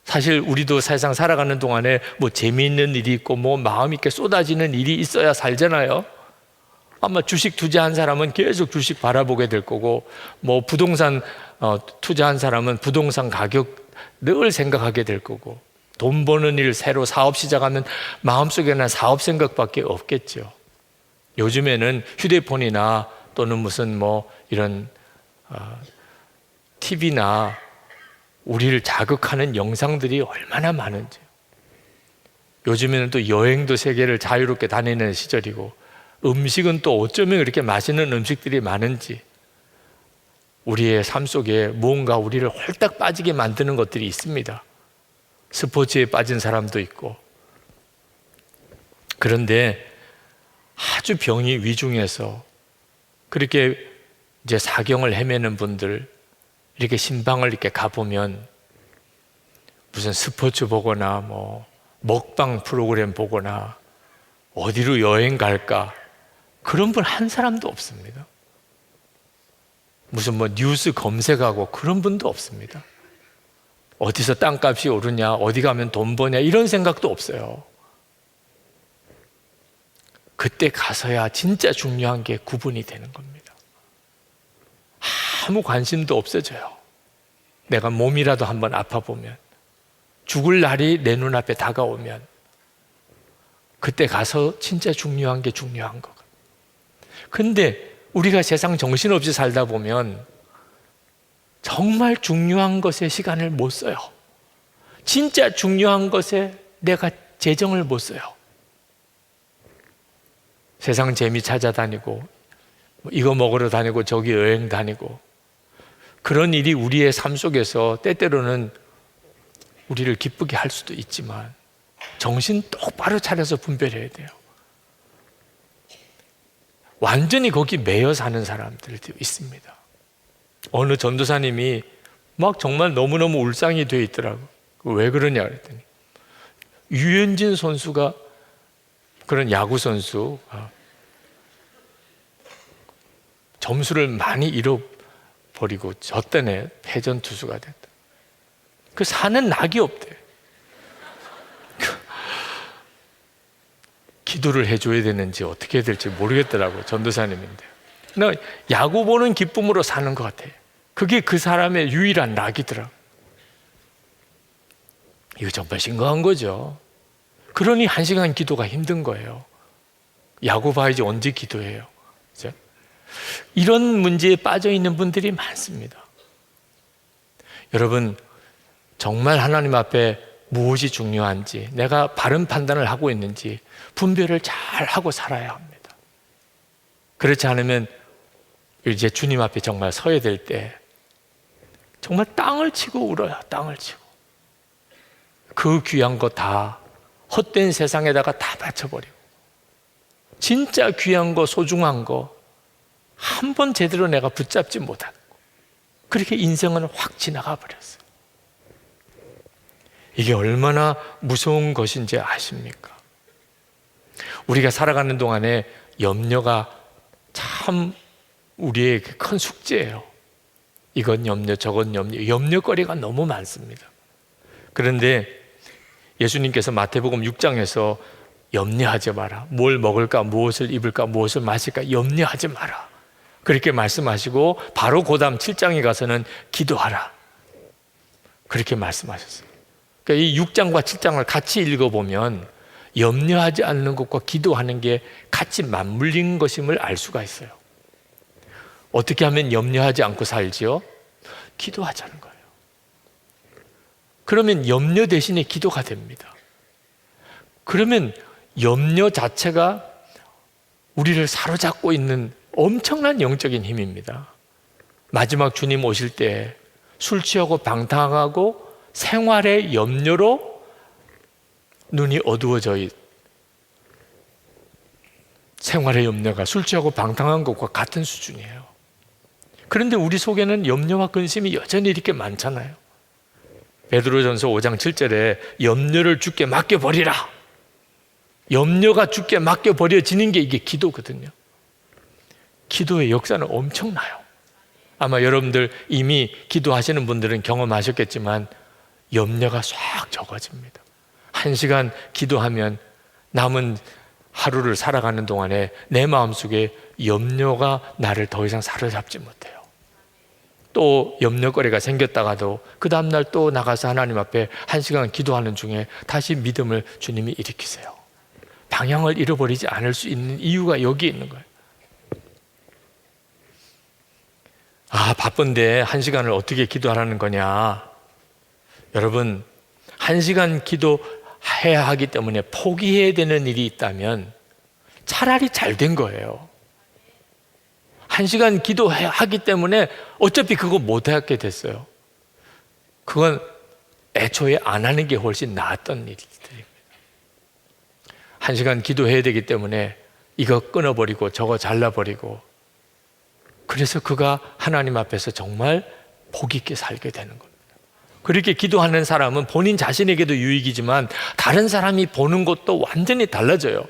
[SPEAKER 1] 사실 우리도 세상 살아가는 동안에 재미있는 일이 있고 마음 있게 쏟아지는 일이 있어야 살잖아요. 아마 주식 투자한 사람은 계속 주식 바라보게 될 거고, 뭐 부동산 투자한 사람은 부동산 가격 늘 생각하게 될 거고, 돈 버는 일 새로 사업 시작하면 마음속에는 사업 생각밖에 없겠죠. 요즘에는 휴대폰이나 또는 무슨 뭐 이런 TV나 우리를 자극하는 영상들이 얼마나 많은지. 요즘에는 또 여행도 세계를 자유롭게 다니는 시절이고, 음식은 또 어쩌면 그렇게 맛있는 음식들이 많은지, 우리의 삶 속에 무언가 우리를 홀딱 빠지게 만드는 것들이 있습니다. 스포츠에 빠진 사람도 있고. 그런데 아주 병이 위중해서 그렇게 이제 사경을 헤매는 분들, 이렇게 신방을 이렇게 가보면 무슨 스포츠 보거나 뭐 먹방 프로그램 보거나 어디로 여행 갈까, 그런 분 한 사람도 없습니다. 무슨 뭐 뉴스 검색하고 그런 분도 없습니다. 어디서 땅값이 오르냐, 어디 가면 돈 버냐, 이런 생각도 없어요. 그때 가서야 진짜 중요한 게 구분이 되는 겁니다. 아무 관심도 없어져요. 내가 몸이라도 한번 아파보면, 죽을 날이 내 눈앞에 다가오면, 그때 가서 진짜 중요한 게 중요한 것. 근데 우리가 세상 정신없이 살다 보면 정말 중요한 것에 시간을 못 써요. 진짜 중요한 것에 내가 재정을 못 써요. 세상 재미 찾아다니고, 이거 먹으러 다니고 저기 여행 다니고, 그런 일이 우리의 삶 속에서 때때로는 우리를 기쁘게 할 수도 있지만 정신 똑바로 차려서 분별해야 돼요. 완전히 거기 매여 사는 사람들도 있습니다. 어느 전도사님이 막 정말 너무너무 울상이 되어 있더라고요. 왜 그러냐 그랬더니, 유현진 선수가, 그런 야구 선수, 점수를 많이 잃어버리고 졌다네. 패전 투수가 됐다. 그 사는 낙이 없대. 기도를 해줘야 되는지 어떻게 해야 될지 모르겠더라고요. 전도사님인데. 나 야구 보는 기쁨으로 사는 것 같아요. 그게 그 사람의 유일한 낙이더라고요. 이거 정말 심각한 거죠. 그러니 1시간 기도가 힘든 거예요. 야구 봐야지 언제 기도해요. 그죠? 이런 문제에 빠져 있는 분들이 많습니다. 여러분, 정말 하나님 앞에 무엇이 중요한지, 내가 바른 판단을 하고 있는지 분별을 잘 하고 살아야 합니다. 그렇지 않으면 이제 주님 앞에 정말 서야 될 때 정말 땅을 치고 울어요. 땅을 치고. 그 귀한 거 다 헛된 세상에다가 다 바쳐버리고, 진짜 귀한 거, 소중한 거 한 번 제대로 내가 붙잡지 못하고, 그렇게 인생은 확 지나가 버렸어요. 이게 얼마나 무서운 것인지 아십니까? 우리가 살아가는 동안에 염려가 참 우리의 큰 숙제예요. 이건 염려, 저건 염려, 염려거리가 너무 많습니다. 그런데 예수님께서 마태복음 6장에서 염려하지 마라. 뭘 먹을까, 무엇을 입을까, 무엇을 마실까 염려하지 마라. 그렇게 말씀하시고 바로 그 다음 7장에 가서는 기도하라. 그렇게 말씀하셨어요. 그러니까 이 6장과 7장을 같이 읽어보면 염려하지 않는 것과 기도하는 게 같이 맞물린 것임을 알 수가 있어요. 어떻게 하면 염려하지 않고 살지요? 기도하자는 거예요. 그러면 염려 대신에 기도가 됩니다. 그러면 염려 자체가 우리를 사로잡고 있는 엄청난 영적인 힘입니다. 마지막 주님 오실 때 술 취하고 방탕하고 생활의 염려로 눈이 어두워져 생활의 염려가 술 취하고 방탕한 것과 같은 수준이에요. 그런데 우리 속에는 염려와 근심이 여전히 이렇게 많잖아요. 베드로전서 5장 7절에 염려를 주께 맡겨버리라. 염려가 주께 맡겨버려지는 게 이게 기도거든요. 기도의 역사는 엄청나요. 아마 여러분들 이미 기도하시는 분들은 경험하셨겠지만 염려가 싹 적어집니다. 1시간 기도하면 남은 하루를 살아가는 동안에 내 마음속에 염려가 나를 더 이상 사로잡지 못해요. 또 염려거리가 생겼다가도 그 다음날 또 나가서 하나님 앞에 1시간 기도하는 중에 다시 믿음을 주님이 일으키세요. 방향을 잃어버리지 않을 수 있는 이유가 여기 있는 거예요. 바쁜데 1시간을 어떻게 기도하라는 거냐. 여러분, 1시간 기도해야 하기 때문에 포기해야 되는 일이 있다면 차라리 잘 된 거예요. 1시간 기도해야 하기 때문에 어차피 그거 못 하게 됐어요. 그건 애초에 안 하는 게 훨씬 나았던 일들입니다. 1시간 기도해야 되기 때문에 이거 끊어버리고 저거 잘라버리고, 그래서 그가 하나님 앞에서 정말 복 있게 살게 되는 겁니다. 그렇게 기도하는 사람은 본인 자신에게도 유익이지만 다른 사람이 보는 것도 완전히 달라져요.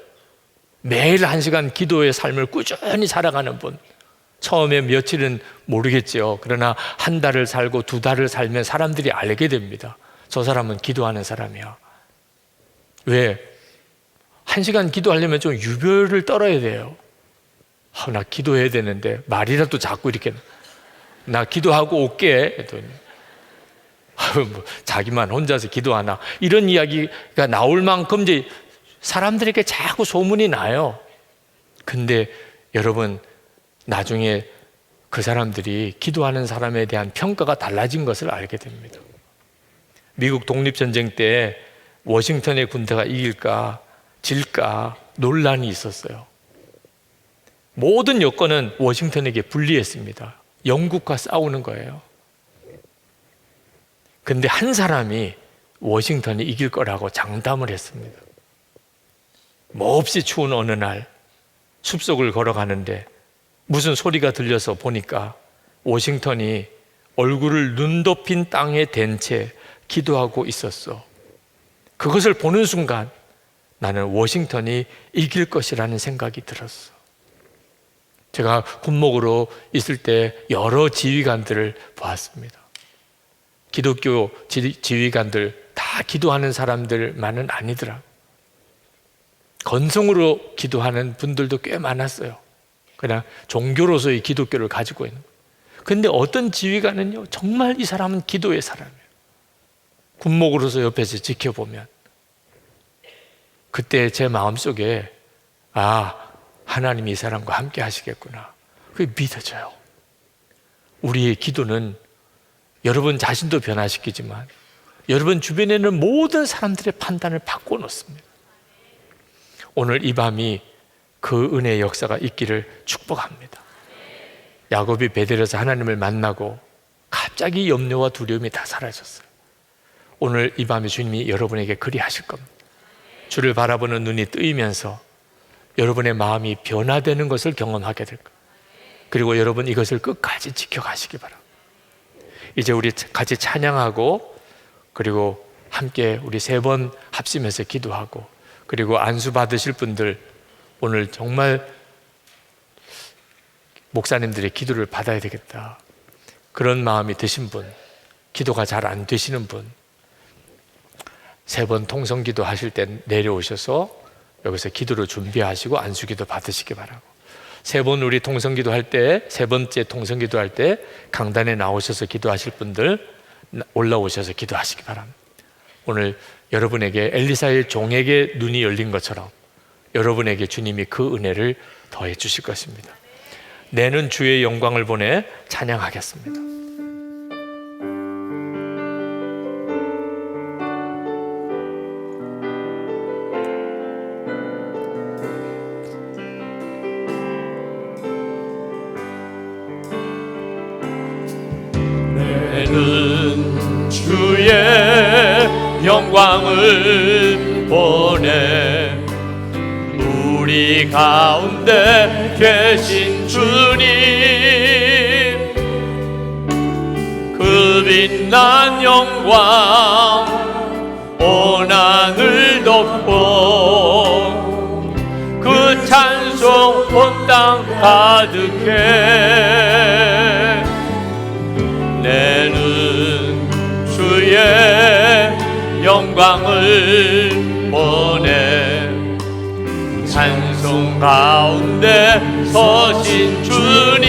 [SPEAKER 1] 매일 1시간 기도의 삶을 꾸준히 살아가는 분, 처음에 며칠은 모르겠지요. 그러나 한 달을 살고 2달을 살면 사람들이 알게 됩니다. 저 사람은 기도하는 사람이야. 왜? 1시간 기도하려면 좀 유별을 떨어야 돼요. 나 기도해야 되는데 말이라도 자꾸 이렇게 나 기도하고 올게 했더니 자기만 혼자서 기도하나, 이런 이야기가 나올 만큼 이제 사람들에게 자꾸 소문이 나요. 근데 여러분, 나중에 그 사람들이 기도하는 사람에 대한 평가가 달라진 것을 알게 됩니다. 미국 독립전쟁 때 워싱턴의 군대가 이길까 질까 논란이 있었어요. 모든 여건은 워싱턴에게 불리했습니다. 영국과 싸우는 거예요. 근데 한 사람이 워싱턴이 이길 거라고 장담을 했습니다. 몹시 추운 어느 날 숲속을 걸어가는데 무슨 소리가 들려서 보니까 워싱턴이 얼굴을 눈 덮인 땅에 댄 채 기도하고 있었어. 그것을 보는 순간 나는 워싱턴이 이길 것이라는 생각이 들었어. 제가 군목으로 있을 때 여러 지휘관들을 보았습니다. 기독교 지휘관들 다 기도하는 사람들만은 아니더라. 건성으로 기도하는 분들도 꽤 많았어요. 그냥 종교로서의 기독교를 가지고 있는. 근데 어떤 지휘관은요, 정말 이 사람은 기도의 사람이에요. 군목으로서 옆에서 지켜보면 그때 제 마음속에 하나님이 이 사람과 함께 하시겠구나, 그게 믿어져요. 우리의 기도는 여러분 자신도 변화시키지만 여러분 주변에는 모든 사람들의 판단을 바꿔놓습니다. 오늘 이 밤이 그 은혜의 역사가 있기를 축복합니다. 야곱이 베델에서 하나님을 만나고 갑자기 염려와 두려움이 다 사라졌어요. 오늘 이 밤에 주님이 여러분에게 그리하실 겁니다. 주를 바라보는 눈이 뜨이면서 여러분의 마음이 변화되는 것을 경험하게 될 거예요. 그리고 여러분 이것을 끝까지 지켜가시기 바랍니다. 이제 우리 같이 찬양하고 그리고 함께 우리 3번 합심해서 기도하고, 그리고 안수 받으실 분들 오늘 정말 목사님들의 기도를 받아야 되겠다, 그런 마음이 드신 분, 기도가 잘 안 되시는 분, 3번 통성기도 하실 때 내려오셔서 여기서 기도를 준비하시고 안수기도 받으시기 바라고, 3번 우리 통성기도 할 때, 3번째 통성기도 할 때 강단에 나오셔서 기도하실 분들 올라오셔서 기도하시기 바랍니다. 오늘 여러분에게 엘리사의 종에게 눈이 열린 것처럼 여러분에게 주님이 그 은혜를 더해 주실 것입니다. 내는 주의 영광을 보내 찬양하겠습니다. 내는 주의 영광을 보내 우리 가운데 계신 주님, 그 빛난 영광 온 하늘 덮고 그 찬송 온 땅 가득해. 내는 주의 영광을 보내 찬송 가운데 서신 주님,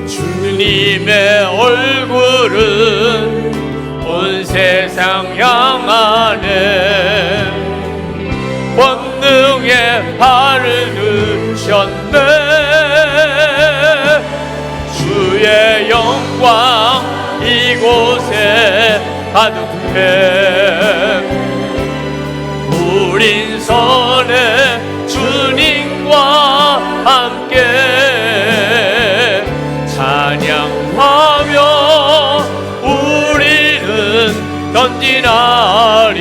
[SPEAKER 1] 주님의 얼굴은 온 세상 향하네. 권능의 발을 드셨네. 주의 영광 이곳에 가득해. 우린 선해 주님과 함께 찬양하며 우리는 전진하리.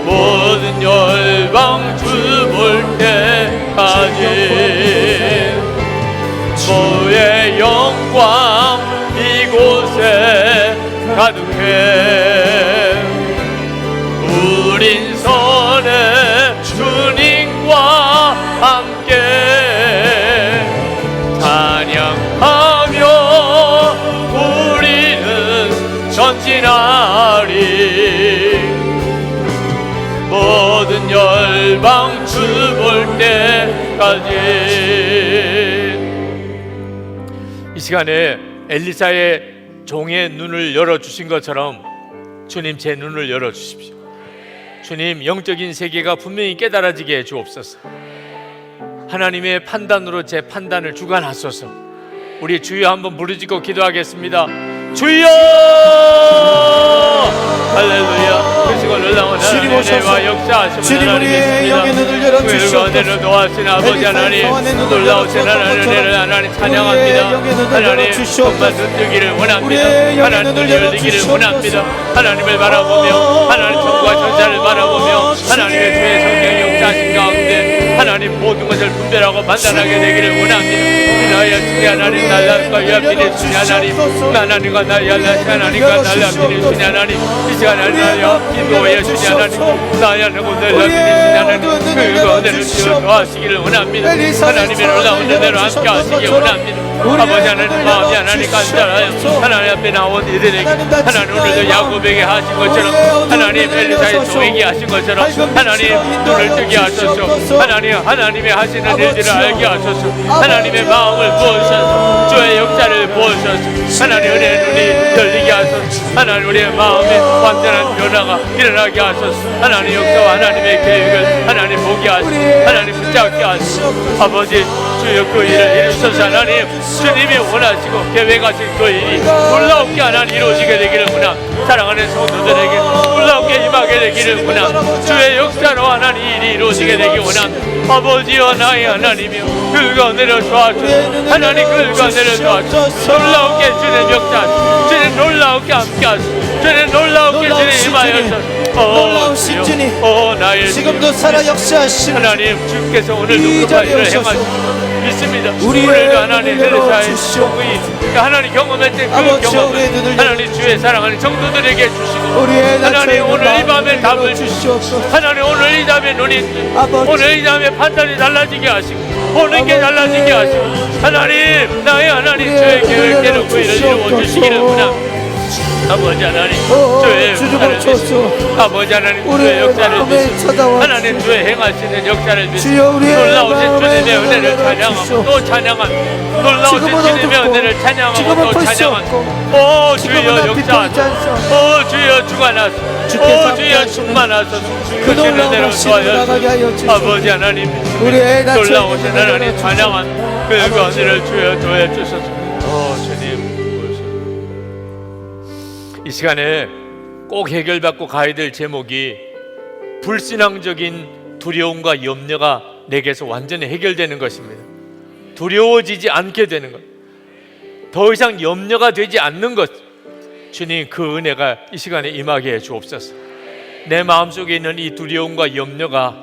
[SPEAKER 1] 모든 열방 주 볼 때까지 주의 영광 이곳에 가득해. 우린 선해 주님과 함께 찬양하며 우리는 전진하리. 모든 열방 주 볼 때까지. 이 시간에 엘리사의 종의 눈을 열어주신 것처럼 주님 제 눈을 열어주십시오. 주님 영적인 세계가 분명히 깨달아지게 해 주옵소서. 하나님의 판단으로 제 판단을 주관하소서. 우리 주여 한번 부르짖고 기도하겠습니다. 주여! 할렐루야. 그 시간 놀라운 하나님과 역사하시는 하나님의
[SPEAKER 2] 영의 눈을 열어주시옵소서.
[SPEAKER 1] 은혜를 도와주신 아버지 하나님, 놀라우신 하나님을 찬양합니다. 하나님 정말 눈뜨기를 원합니다. 하나님 눈을 열리기를 원합니다. 하나님을 바라보며 하나님 천국과 전사를 바라보며 하나님의 주의 성령 역사하신 가운데 하나님 모든 것을 분별하고 판단하게 되기를 원합니다. 나의 주의 하나님, 날라과 옆에 주의 하나님, 하나님과 나의 하나님과 날라비는 주의 하나님, 이 시간 하나님 기도의 주의 하나님, 나의 하나님과 날라비는 주의 하나님, 그 은혜를 주여 도와주시기를 원합니다. 하나님의 놀라운 은혜로 함께 하시기 원합니다. 아버지 하나님 마음이 하나님 간절하여 하나님 앞에 나온 이들에게 하나님 오늘도 야곱에게 하신 것처럼 하나님 엘리사의 종에게 하신 것처럼 하나님 눈을 뜨게 하소서. 하나님의 하시는 일들을 알게 하소서. 하나님의 마음을 부어주셔서 주의 역사를 부어주셔서 하나님 은혜의 눈이 열리게 하소서. 하나님 우리의 마음에 완전한 변화가 일어나게 하소서. 하나님 역사와 하나님의 계획을 하나님 보게 하소서. 하나님 붙잡게 하소서. 아버지 주여 그 일을 이루소서. 하나님 주님이 원하시고 계획하신 그 일이 놀라우게 하나님 이루어지게 되기를 원합니다. 사랑하는 성도들에게 놀라우게 임하게 되기를 원합니다. 주의 역사로 하나님 일이 이루어지게 되기 원합니다. 아버지와 나의 하나님이여 그가 내려 도와주소서. 하나님 그가 내려 도와주소서. 놀라우게 주님 역사하소서. 주님 놀라우게 함께하소서. 주님 놀라우게 주님 임하여서
[SPEAKER 2] 놀라우신 주님,
[SPEAKER 1] 나의
[SPEAKER 2] 지금도 살아 역사하시는
[SPEAKER 1] 하나님 주께서 오늘도 그 일을 행하시고 믿습니다. 오늘도 하나님 엘리사의 종의 하나님 경험했던 그 경험을 하나님 주의 사랑하는 성도들에게 주시고 하나님 오늘 이 밤에 답을 주시고 하나님 오늘 이 밤에 눈이 오늘 이 밤에 판단이 달라지게 하시고 보는 게 달라지게 하시고 하나님 나의 하나님 주의 계획대로 그 일을 이루어 주시기를 원합니다. 아버지 하나님 주의 역사를 믿으시고 아버지 하나님 주의 역사를 믿으시고 하나님 주의 행하시는 역사를 믿으시고 놀라우신 주님의 은혜를 찬양하고 또 찬양하고 놀라우신 주님의 은혜를 찬양하고 또 찬양하고 오 주여 역사하소서. 오 주여 주관하소서. 오 주여 충만하소서. 그 은혜로 도와주소서. 아버지 하나님 놀라우신 하나님 찬양한 그 은혜를 주여 도해 주소서. 오 주님 이 시간에 꼭 해결받고 가야 될 제목이 불신앙적인 두려움과 염려가 내게서 완전히 해결되는 것입니다. 두려워지지 않게 되는 것, 더 이상 염려가 되지 않는 것. 주님 그 은혜가 이 시간에 임하게 해 주옵소서. 내 마음속에 있는 이 두려움과 염려가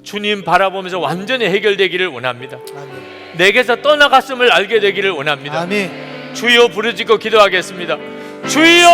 [SPEAKER 1] 주님 바라보면서 완전히 해결되기를 원합니다.
[SPEAKER 2] 아멘.
[SPEAKER 1] 내게서 떠나갔음을 알게 되기를 원합니다.
[SPEAKER 2] 아멘.
[SPEAKER 1] 주여 부르짖고 기도하겠습니다. 주여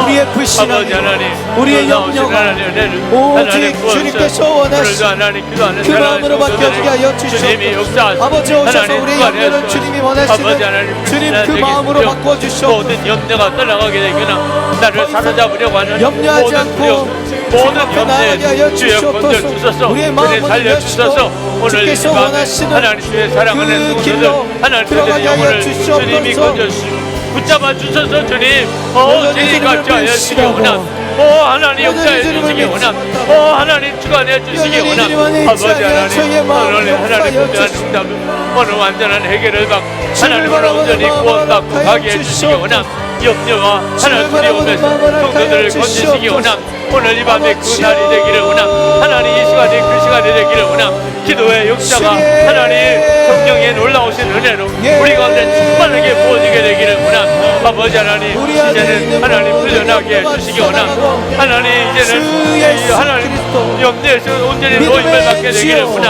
[SPEAKER 2] 우리의 높으신
[SPEAKER 1] 아버지
[SPEAKER 2] 하나님,
[SPEAKER 1] 하나님
[SPEAKER 2] 우리의
[SPEAKER 1] 놀라우신
[SPEAKER 2] 염려가
[SPEAKER 1] 하나님, 은혜를
[SPEAKER 2] 오직
[SPEAKER 1] 하나님 부어주셔서
[SPEAKER 2] 주님께서 원하시는
[SPEAKER 1] 오늘도 하나님 기도하는
[SPEAKER 2] 그 마음으로 맡겨지게 하여
[SPEAKER 1] 주님이
[SPEAKER 2] 주시옵소서.
[SPEAKER 1] 역사하시고
[SPEAKER 2] 아버지 오셔서
[SPEAKER 1] 하나님
[SPEAKER 2] 우리의
[SPEAKER 1] 구원해
[SPEAKER 2] 염려를
[SPEAKER 1] 주시옵소서.
[SPEAKER 2] 주님이
[SPEAKER 1] 아버지
[SPEAKER 2] 원하시는
[SPEAKER 1] 하나님
[SPEAKER 2] 주님 그
[SPEAKER 1] 내게
[SPEAKER 2] 마음으로
[SPEAKER 1] 주여
[SPEAKER 2] 바꿔주시옵소서.
[SPEAKER 1] 모든 염려가 떠나가게 되거나 나를 사로잡으려고 하는
[SPEAKER 2] 염려하지
[SPEAKER 1] 모든
[SPEAKER 2] 않고
[SPEAKER 1] 두려움,
[SPEAKER 2] 주님
[SPEAKER 1] 모든
[SPEAKER 2] 앞에 나아가게 하여
[SPEAKER 1] 염려에 주여
[SPEAKER 2] 주시옵소서.
[SPEAKER 1] 건져주셔서
[SPEAKER 2] 우리의
[SPEAKER 1] 주님
[SPEAKER 2] 마음을
[SPEAKER 1] 살려주셔서
[SPEAKER 2] 열어주시고
[SPEAKER 1] 오늘 이
[SPEAKER 2] 주께서
[SPEAKER 1] 밤에
[SPEAKER 2] 원하시는
[SPEAKER 1] 하나님 주의 사랑하는
[SPEAKER 2] 그
[SPEAKER 1] 성도들
[SPEAKER 2] 길로
[SPEAKER 1] 하나님
[SPEAKER 2] 들어가게
[SPEAKER 1] 그들의
[SPEAKER 2] 하여
[SPEAKER 1] 영혼을
[SPEAKER 2] 주시옵소서.
[SPEAKER 1] 주님이 건져주시고 붙잡아 주셔서 주님
[SPEAKER 2] 여전히
[SPEAKER 1] 주님
[SPEAKER 2] 주님을
[SPEAKER 1] 같이 하여 주시기
[SPEAKER 2] 불신하고
[SPEAKER 1] 원함 하나님
[SPEAKER 2] 여전히
[SPEAKER 1] 역사해
[SPEAKER 2] 주님을
[SPEAKER 1] 주시기 원함
[SPEAKER 2] 믿습니다.
[SPEAKER 1] 하나님 주관해 주시기
[SPEAKER 2] 여전히 주님
[SPEAKER 1] 원함
[SPEAKER 2] 안에 있지
[SPEAKER 1] 아버지
[SPEAKER 2] 아니한 저희의
[SPEAKER 1] 하나님
[SPEAKER 2] 마음을
[SPEAKER 1] 오늘 하나님
[SPEAKER 2] 역사하여
[SPEAKER 1] 분명한
[SPEAKER 2] 주시옵소서.
[SPEAKER 1] 응답을 오늘 완전한 해결을 받고
[SPEAKER 2] 주를
[SPEAKER 1] 하나님을
[SPEAKER 2] 바라보는
[SPEAKER 1] 온전히
[SPEAKER 2] 마음을
[SPEAKER 1] 구원받고
[SPEAKER 2] 허락하여
[SPEAKER 1] 가게 해주시기
[SPEAKER 2] 주시옵소서.
[SPEAKER 1] 원함 염려와
[SPEAKER 2] 주를
[SPEAKER 1] 하나님
[SPEAKER 2] 바라보는
[SPEAKER 1] 두려움에서
[SPEAKER 2] 마음을
[SPEAKER 1] 성도들을
[SPEAKER 2] 허락하여
[SPEAKER 1] 건지시기
[SPEAKER 2] 주시옵소서.
[SPEAKER 1] 원함 오늘 이 밤에 그
[SPEAKER 2] 아버지여.
[SPEAKER 1] 날이 되기를 원함 하나님 이 시간이 그 시간이 되기를 원함 기도의 역사가
[SPEAKER 2] 주님.
[SPEAKER 1] 하나님 성령의 놀라우신 은혜로
[SPEAKER 2] 예.
[SPEAKER 1] 우리 가운데 충만하게 부어지게 되기를 원함 아버지 하나님
[SPEAKER 2] 우리 안에
[SPEAKER 1] 이제는
[SPEAKER 2] 있는
[SPEAKER 1] 하나님
[SPEAKER 2] 모든
[SPEAKER 1] 풀려나게
[SPEAKER 2] 염려가
[SPEAKER 1] 해주시기 원함
[SPEAKER 2] 떠나가고
[SPEAKER 1] 하나님
[SPEAKER 2] 주
[SPEAKER 1] 이제는
[SPEAKER 2] 예수
[SPEAKER 1] 이 하나님
[SPEAKER 2] 그리스도
[SPEAKER 1] 염려에서 온전히 노임을 받게
[SPEAKER 2] 믿음의
[SPEAKER 1] 되기를
[SPEAKER 2] 주여
[SPEAKER 1] 원함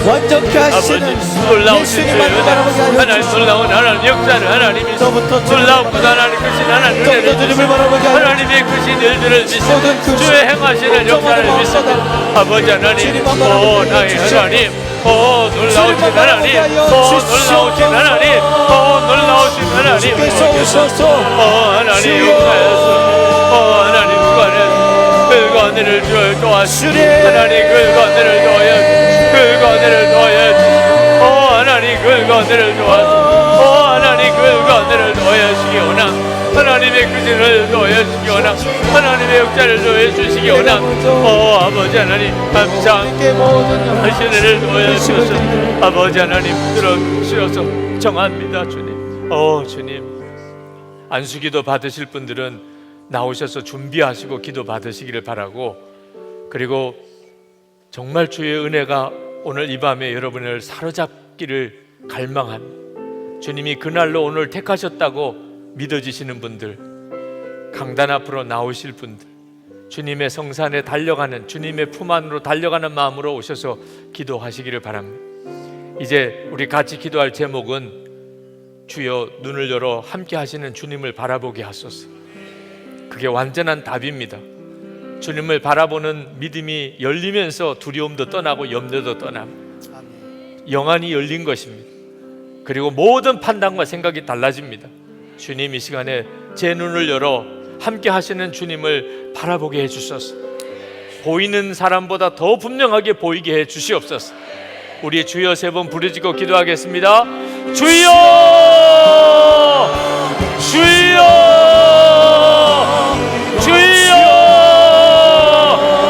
[SPEAKER 2] 완전케 하시는
[SPEAKER 1] 아버지 놀라우신 주의
[SPEAKER 2] 예수님만
[SPEAKER 1] 은혜
[SPEAKER 2] 바라보게 하여
[SPEAKER 1] 하나님
[SPEAKER 2] 주시옵소서.
[SPEAKER 1] 놀라운 하나님 역사를 하나님이
[SPEAKER 2] 저부터
[SPEAKER 1] 놀라운 하나님 크신 하나님
[SPEAKER 2] 저부터
[SPEAKER 1] 은혜를
[SPEAKER 2] 주님을 바라보게 하여
[SPEAKER 1] 하나님의 크신 일들을
[SPEAKER 2] 모든
[SPEAKER 1] 믿습니다
[SPEAKER 2] 그
[SPEAKER 1] 주의 행하시는 역사를
[SPEAKER 2] 저마다
[SPEAKER 1] 믿습니다 아버지 하나님
[SPEAKER 2] 주님만 바라보게
[SPEAKER 1] 오
[SPEAKER 2] 하여
[SPEAKER 1] 나의
[SPEAKER 2] 주시옵소서.
[SPEAKER 1] 하나님 놀라우신
[SPEAKER 2] 주님만 바라보게
[SPEAKER 1] 하나님
[SPEAKER 2] 하여
[SPEAKER 1] 놀라우신
[SPEAKER 2] 주시옵소서.
[SPEAKER 1] 하나님 놀라우신 하나님
[SPEAKER 2] 주께서 오셔서
[SPEAKER 1] 하나님
[SPEAKER 2] 주여.
[SPEAKER 1] 역사하소서 하나님 구원하소서 그가 은혜를 주여 도와주시고
[SPEAKER 2] 주님.
[SPEAKER 1] 하나님 그가 은혜를 도와여 그가 은혜를 도와여 주시고 하나님 그가 은혜를 도와주시고 하나님 그가 은혜를 도와여 주시기 원함 하나님의 그진을 도와여 주시기 원함 하나님의 역사를 도와여 주시기 원함 아버지 하나님 감사합니다
[SPEAKER 2] 주님께 모든 영광
[SPEAKER 1] 당신을 도와여 주셔서 아버지 하나님 들어주셔서 정합니다 주님 주님 안수기도 받으실 분들은 나오셔서 준비하시고 기도 받으시기를 바라고 그리고 정말 주의 은혜가 오늘 이 밤에 여러분을 사로잡기를 갈망한 주님이 그날로 오늘 택하셨다고 믿어지시는 분들 강단 앞으로 나오실 분들 주님의 성산에 달려가는 주님의 품 안으로 달려가는 마음으로 오셔서 기도하시기를 바랍니다. 이제 우리 같이 기도할 제목은 주여 눈을 열어 함께 하시는 주님을 바라보게 하소서. 그게 완전한 답입니다. 주님을 바라보는 믿음이 열리면서 두려움도 떠나고 염려도 떠나고 영안이 열린 것입니다. 그리고 모든 판단과 생각이 달라집니다. 주님 이 시간에 제 눈을 열어 함께 하시는 주님을 바라보게 해주소서. 보이는 사람보다 더 분명하게 보이게 해주시옵소서. 우리 주여 3번 부르짖고 기도하겠습니다. 주여 주여 주여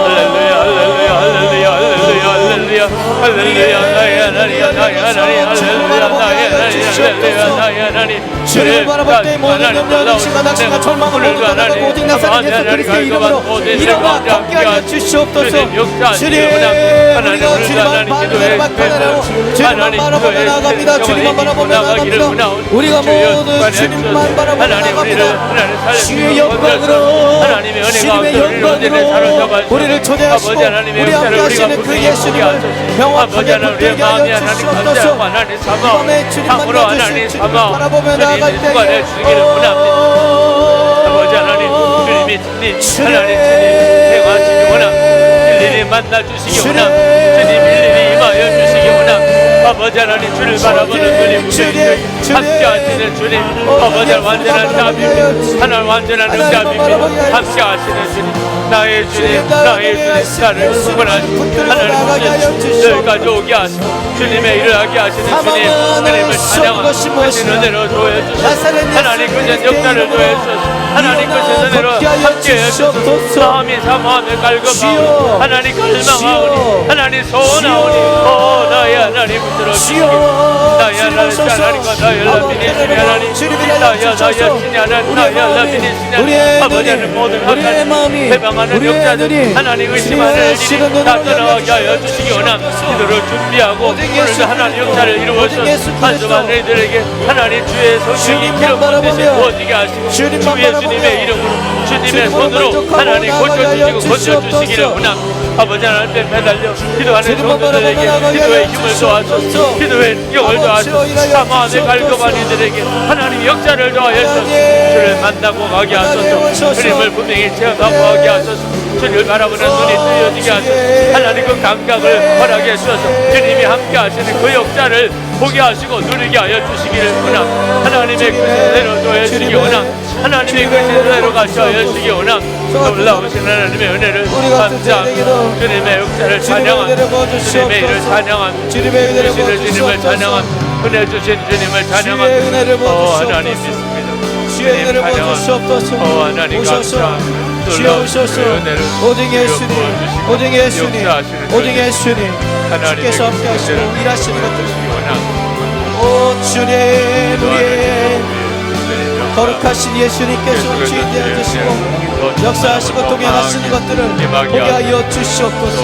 [SPEAKER 1] 할렐루야 할렐루야 할렐루야 할렐루야 할렐루야 나의 하나님 나의 하나님 할렐루야 나의 하나님 나의 하나님
[SPEAKER 2] 주님을 바라볼 때 모든 염려와 시간과 절망을 모두 떠나가고 오직 나사렛 예수 그리스도의 이름으로 일어나 함께하여 주시옵소서. 주님 우리가 주님만 바라보며 주님만 바라보며 나아갑니다. 주님만 바라보며 나아갑니다. 우리가 모두 주님만 바라보며 나아갑니다. 주의 영광으로 주님의 영광으로 우리를 초대하시고 우리 함께 하시는 그 예수님을 명확하게 붙들게 하여 주시옵소서. 이 밤에 주님만 가주실 주님을 바라보며 나아갈 때에
[SPEAKER 1] 아버지 하나님 주님이 하나님 행하시기 원함 일일이 만나주시기 원함 주님 일일이 임하여 주시기 원함 아버지 하나님 주를 바라보는 눈이 함께 하시는 주님 아버지 완전한 답입니다 하나님 완전한 응답입니다 함께 하시는 주님 나의 주님 나의 주님 나를 구원하시고 하나님 늘 가져오게 하시고 주님의 일을 하게 하시는 주님 하나님을 찬양하시고 크신 은혜로 도와주셔서 하나님 그전 역사를 도와주셔서 하나님 그전 은혜로 함께 해주셔서 마음이 사모하며 갈급하오니 하나님 갈망하오니 하나님 소원하오니 나의 하나님 들어주시기 나의 하나님과 나의 연락이니 하나님 나의 신이 하나님 나의 연락이니 하나님 아버지 하나님 모든 악한 해방하는 역사들 하나님 의심하는 일이 다 떠나가게 하여 주시기 원함 기도를 준비하고 오늘도 하나님 역사를 이루어서 한수만 너희들에게 하나님 주의 성령이 기름 부으시고 부어지게 하시고 주 예수님의 이름으로 주님의 손으로 하나님 고쳐주시고 건져주시기를 원합. 아버지 하나님께 매달려 기도하는 성도들에게 기도의 힘을 도와주소서. 기도의 능력을 도와주소서. 삶 안에 갈급한 이들에게 하나님 역사를 도와주소서. 주를 만나고 가게 하소서. 주님을 분명히 체험하고 가게 하소서. 주를 바라보는 눈이 뜨여지게 하소서. 하나님 그 감각을 허락해 주셔서 주님이 함께 하시는 그 역사를 보게 하시고 누리게 하여 주시기를 원함. 하나님의 그 뜻대로 도와주시기 원함. 하나님의 그 뜻대로 가셔 주시기 원함. 놀라우신 하나님의 은혜를 감사합니다. 주님의 역사를 찬양함. 주님의 일을 찬양함. 주시는 주님을 찬양함. 은혜 주신 주님을 찬양함. 하나님 믿습니다. 주님 찬양함. 하나님 감사합니다.
[SPEAKER 3] 주여오셔서 오직 예수님, 오직 예수님, 오직 예수님 주께서 함께 하시고 일하시는 것들 오 주님 우리의 거룩하신 예수님께서 주인되어 주시고 역사하시고 동행하시는 것들을 보게 하여 주시옵소서.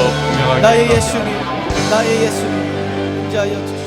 [SPEAKER 3] 나의 예수님, 나의 예수님 임재하여 주시옵소서.